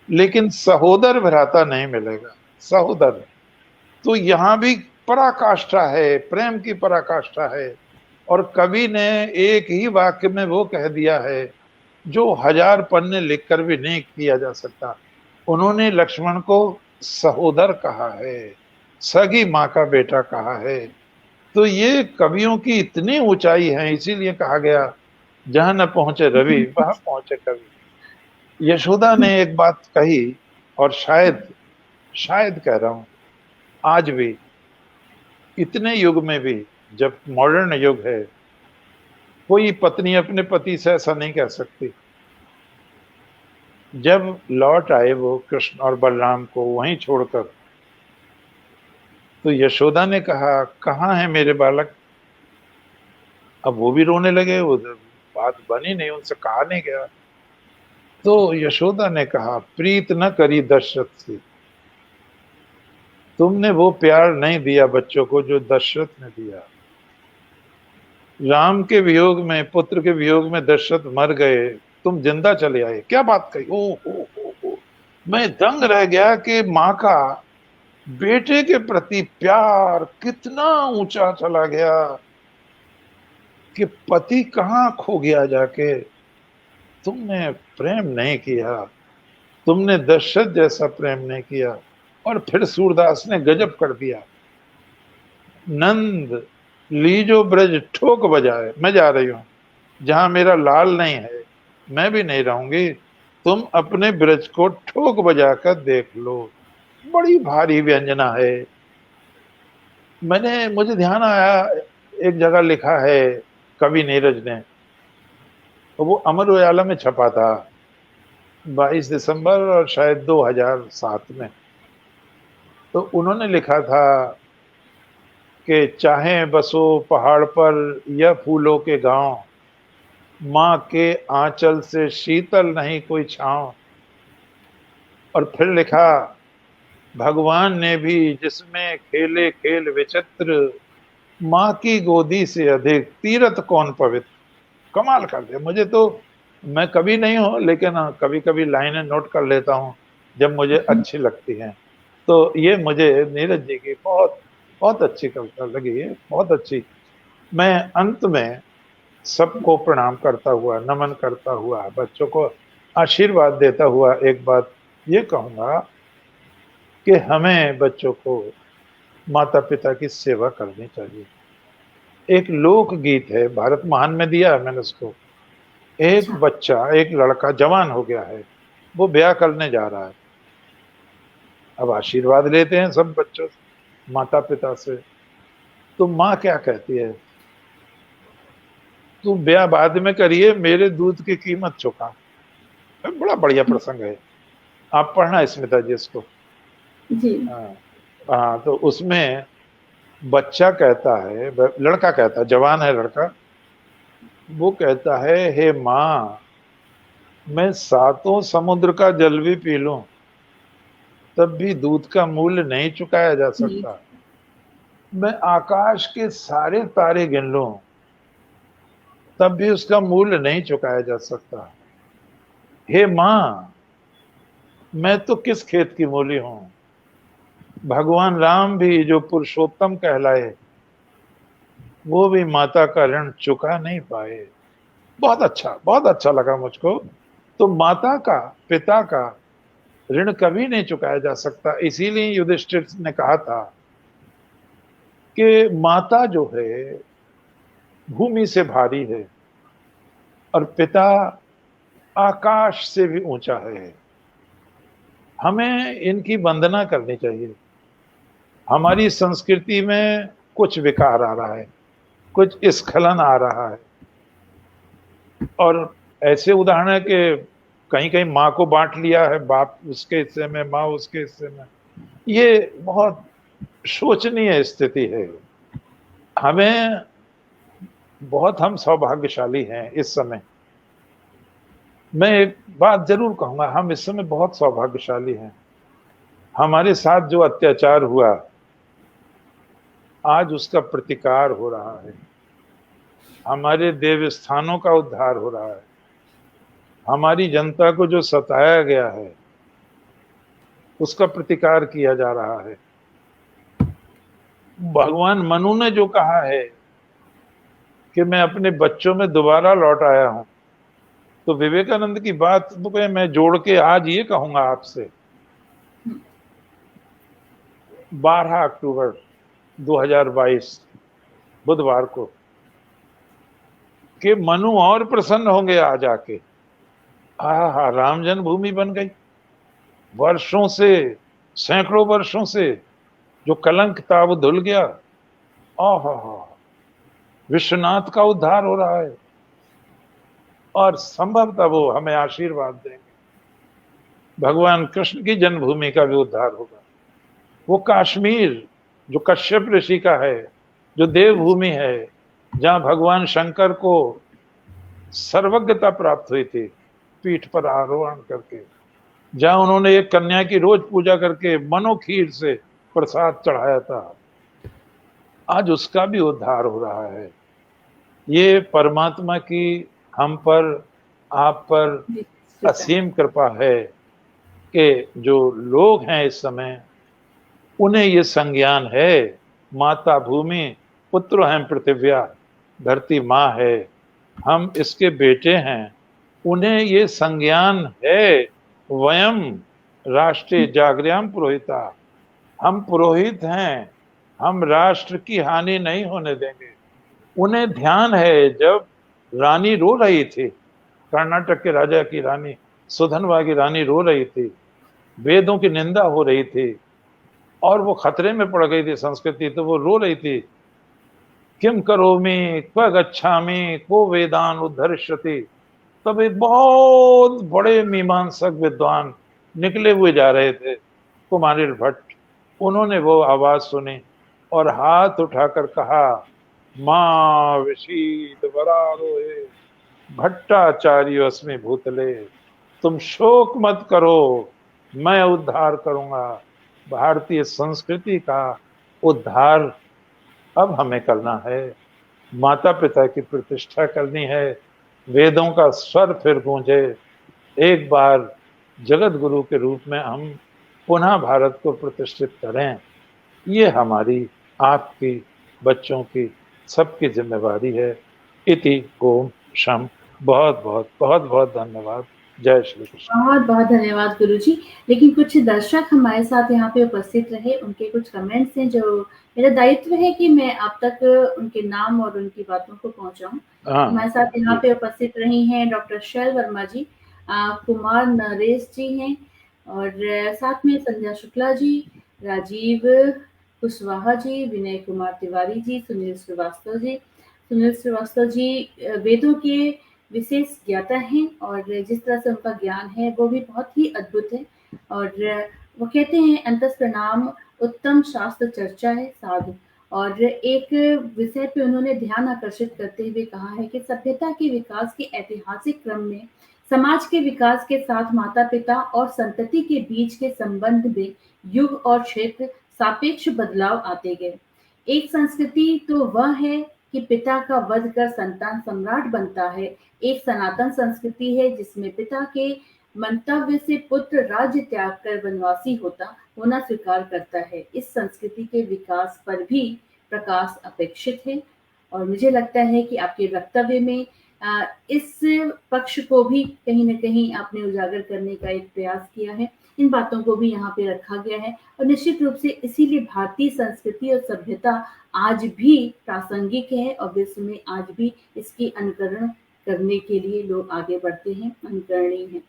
लेकिन सहोदर भ्राता नहीं मिलेगा। सहोदर तो यहाँ भी पराकाष्ठा है, प्रेम की पराकाष्ठा है। और कवि ने एक ही वाक्य में वो कह दिया है जो 1000 पन्ने लिखकर भी नहीं किया जा सकता। उन्होंने लक्ष्मण को सहोदर कहा है, सगी माँ का बेटा कहा है। तो ये कवियों की इतनी ऊंचाई है, इसीलिए कहा गया जहां न पहुंचे रवि वहां पहुंचे कवि। यशोदा ने एक बात कही, और शायद कह रहा हूं, आज भी इतने युग में भी, जब मॉडर्न युग है, कोई पत्नी अपने पति से ऐसा नहीं कह सकती। जब लौट आए वो कृष्ण और बलराम को वहीं छोड़कर, तो यशोदा ने कहा कहाँ है मेरे बालक। अब वो भी रोने लगे, वो बात बनी नहीं, उनसे कहा नहीं गया। तो यशोदा ने कहा प्रीत न करी दशरथ से, तुमने वो प्यार नहीं दिया बच्चों को जो दशरथ ने दिया। राम के वियोग में, पुत्र के वियोग में दशरथ मर गए, तुम जिंदा चले आए। क्या बात कही, ओ। मैं दंग रह गया कि माँ का बेटे के प्रति प्यार कितना ऊंचा चला गया, कि पति कहाँ खो गया जाके। तुमने प्रेम नहीं किया, तुमने दशरथ जैसा प्रेम नहीं किया। और फिर सूरदास ने गजब कर दिया, नंद लीजो ब्रज ठोक बजाए, मैं जा रही हूं, जहां मेरा लाल नहीं है मैं भी नहीं रहूंगी, तुम अपने ब्रज को ठोक बजाकर देख लो। बड़ी भारी व्यंजना है। मुझे ध्यान आया, एक जगह लिखा है कवि नीरज ने, तो वो अमर उजाला में छपा था 22 दिसंबर और शायद 2007 में। तो उन्होंने लिखा था कि चाहे बसो पहाड़ पर या फूलों के गांव, माँ के आंचल से शीतल नहीं कोई छांव। और फिर लिखा, भगवान ने भी जिसमें खेले खेल विचित्र, माँ की गोदी से अधिक तीरथ कौन पवित्र। कमाल कर दिया। मुझे तो, मैं कभी नहीं हूं, लेकिन कभी कभी लाइनें नोट कर लेता हूं जब मुझे अच्छी लगती हैं। तो ये मुझे नीरज जी की बहुत बहुत अच्छी कविता लगी है, बहुत अच्छी। मैं अंत में सबको प्रणाम करता हुआ, नमन करता हुआ, बच्चों को आशीर्वाद देता हुआ एक बात ये कहूंगा कि हमें बच्चों को माता पिता की सेवा करनी चाहिए। एक लोक गीत है, भारत महान में दिया है मैंने उसको। एक बच्चा, एक लड़का जवान हो गया है, वो ब्याह करने जा रहा है। अब आशीर्वाद लेते हैं सब बच्चों से, माता पिता से। तो माँ क्या कहती है, तुम ब्याह बाद में करिए, मेरे दूध की कीमत चुका। बड़ा बढ़िया प्रसंग है, आप पढ़ना स्मिता जी इसको। जी। हाँ, हाँ, तो उसमें बच्चा कहता है, लड़का कहता है, जवान है लड़का, वो कहता है, हे माँ, मैं सातों समुद्र का जल भी पी लूं तब भी दूध का मूल्य नहीं चुकाया जा जी। सकता। मैं आकाश के सारे तारे गिन लूं तब भी उसका मूल्य नहीं चुकाया जा सकता। हे माँ, मैं तो किस खेत की मूली हूं। भगवान राम भी जो पुरुषोत्तम कहलाए, वो भी माता का ऋण चुका नहीं पाए। बहुत अच्छा लगा मुझको। तो माता का, पिता का ऋण कभी नहीं चुकाया जा सकता। इसीलिए युधिष्ठिर ने कहा था कि माता जो है भूमि से भारी है और पिता आकाश से भी ऊंचा है। हमें इनकी वंदना करनी चाहिए। हमारी संस्कृति में कुछ विकार आ रहा है, कुछ स्खलन आ रहा है, और ऐसे उदाहरण है कि कहीं कहीं माँ को बांट लिया है, बाप उसके हिस्से में, माँ उसके हिस्से में। ये बहुत शोचनीय स्थिति है। हमें बहुत, हम सौभाग्यशाली हैं इस समय। मैं एक बात जरूर कहूंगा, हम इस समय बहुत सौभाग्यशाली हैं। हमारे साथ जो अत्याचार हुआ, आज उसका प्रतिकार हो रहा है। हमारे देव स्थानों का उद्धार हो रहा है। हमारी जनता को जो सताया गया है, उसका प्रतिकार किया जा रहा है। भगवान मनु ने जो कहा है कि मैं अपने बच्चों में दोबारा लौट आया हूं, तो विवेकानंद की बात पे मैं जोड़ के आज ये कहूंगा आपसे, 12 अक्टूबर 2022 बुधवार को, कि मनु और प्रसन्न होंगे आज आके। हा, राम जन्मभूमि बन गई। वर्षों से, सैकड़ों वर्षों से जो कलंक था वो धुल गया। आहा, विश्वनाथ का उद्धार हो रहा है और संभवतः वो हमें आशीर्वाद देंगे। भगवान कृष्ण की जन्मभूमि का भी उद्धार होगा। वो कश्मीर जो कश्यप ऋषि का है, जो देवभूमि है, जहां भगवान शंकर को सर्वज्ञता प्राप्त हुई थी पीठ पर आरोहण करके, जहां उन्होंने एक कन्या की रोज पूजा करके मनोखीर से प्रसाद चढ़ाया था, आज उसका भी उद्धार हो रहा है। ये परमात्मा की हम पर, आप पर असीम कृपा है कि जो लोग हैं इस समय, उन्हें ये संज्ञान है, माता भूमि पुत्र हैं पृथिव्या, धरती माँ है, हम इसके बेटे हैं। उन्हें ये संज्ञान है, वयम राष्ट्रीय जागृयाम पुरोहिता, हम पुरोहित हैं, हम राष्ट्र की हानि नहीं होने देंगे। उन्हें ध्यान है, जब रानी रो रही थी, कर्नाटक के राजा की रानी, सुधनवा की रानी रो रही थी, वेदों की निंदा हो रही थी और वो खतरे में पड़ गई थी संस्कृति, तो वो रो रही थी, किम करोमि क्व गच्छामि को वेदान उद्धरिष्यति। तब एक बहुत बड़े मीमांसक विद्वान निकले हुए जा रहे थे, कुमारिल भट्ट। उन्होंने वो आवाज सुनी और हाथ उठाकर कहा, माँ विशीत वरारोहे भट्टाचार्य अस्मि भूतले, तुम शोक मत करो, मैं उद्धार करूंगा। भारतीय संस्कृति का उद्धार अब हमें करना है। माता पिता की प्रतिष्ठा करनी है। वेदों का स्वर फिर गूंजे। एक बार जगत गुरु के रूप में हम पुनः भारत को प्रतिष्ठित करें। ये हमारी, आपकी, बच्चों की, सबकी जिम्मेवारी है। इति ओम शम। बहुत बहुत बहुत बहुत धन्यवाद। जय श्री कृष्ण। बहुत बहुत धन्यवाद गुरुजी। लेकिन कुछ दर्शक हमारे साथ यहाँ पे उपस्थित रहे, उनके कुछ कमेंट्स हैं जो मेरा दायित्व है कि मैं आप तक उनके नाम और उनकी बातों को पहुंचाऊं। हमारे साथ यहाँ पे उपस्थित रही हैं डॉक्टर शैल वर्मा जी, कुमार नरेश जी हैं, और साथ में संध्या शुक्ला जी, राजीव कुशवाहा जी, विनय कुमार तिवारी जी, सुनील श्रीवास्तव जी वेदों के विशेष ज्ञाता हैं और जिस तरह से उनका ज्ञान है वो भी बहुत ही अद्भुत है। और वो कहते हैं, अंतस प्रणाम उत्तम शास्त्र चर्चा है साधु। और एक विषय पे उन्होंने ध्यान आकर्षित करते हुए कहा है कि सभ्यता के विकास के ऐतिहासिक क्रम में समाज के विकास के साथ माता-पिता और संतति के बीच के संबंध में युग और क्षेत्र सापेक्ष बदलाव आते गए। एक संस्कृति तो वह है कि पिता का वध कर संतान सम्राट बनता है। एक सनातन संस्कृति है जिसमें पिता के मंतव्य से पुत्र राज्य त्याग कर वनवासी होना स्वीकार करता है। इस संस्कृति के विकास पर भी प्रकाश अपेक्षित है और मुझे लगता है कि आपके वक्तव्य में इस पक्ष को भी कहीं न कहीं आपने उजागर करने का एक प्रयास किया है। इन बातों को भी यहाँ पे रखा गया है और निश्चित रूप से इसीलिए भारतीय संस्कृति और सभ्यता आज भी प्रासंगिक है और विश्व में आज भी इसकी अनुकरण करने के लिए लोग आगे बढ़ते हैं, अनुकरणीय हैं।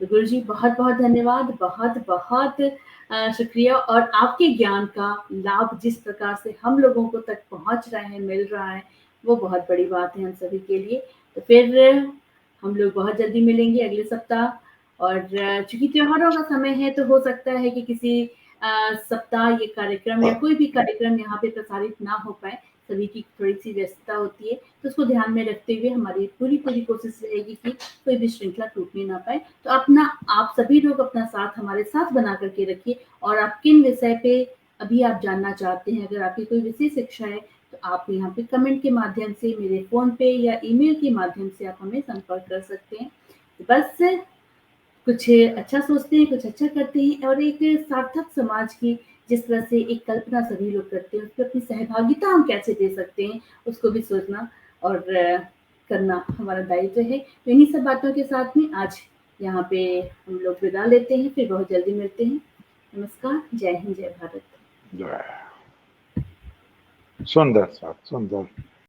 तो गुरुजी बहुत-बहुत धन्यवाद, बहुत-बहुत शुक्रिया और आपके ज्ञान का लाभ जिस प्रकार से हम लोगों को तक पहुँच रहा है, मिल रहा है, वो बहुत बड़ी बात है हम सभी के लिए। तो फिर हम लोग बहुत जल्दी मिलेंगे अगले सप्ताह और चूँकि त्योहारों का समय है तो हो सकता है कि किसी सप्ताह ये कार्यक्रम या कोई भी कार्यक्रम यहाँ पे प्रसारित ना हो पाए, सभी की थोड़ी-सी व्यस्तता होती है, तो उसको ध्यान में रखते हुए हमारी पूरी कोशिश रहेगी कि कोई भी श्रृंखला टूटने ना पाए। तो आप सभी लोग अपना साथ हमारे साथ बना कर के रखिए और आप किन विषय पे अभी आप जानना चाहते हैं, अगर आपकी कोई विशेष इच्छा है, तो आप यहाँ पे कमेंट के माध्यम से, मेरे फ़ोन पे या ईमेल के माध्यम से आप हमें संपर्क कर सकते हैं। तो बस कुछ अच्छा सोचते हैं, कुछ अच्छा करते हैं और एक सार्थक समाज की जिस तरह से एक कल्पना सभी लोग करते हैं, उसपे अपनी सहभागिता हम कैसे दे सकते हैं, उसको भी सोचना और करना हमारा दायित्व है। तो इन्हीं सब बातों के साथ में आज यहाँ पे हम लोग विदा लेते हैं, फिर बहुत जल्दी मिलते हैं। नमस्कार, जय हिंद, जय भारत। जय। सुंदर साहब, सुंदर।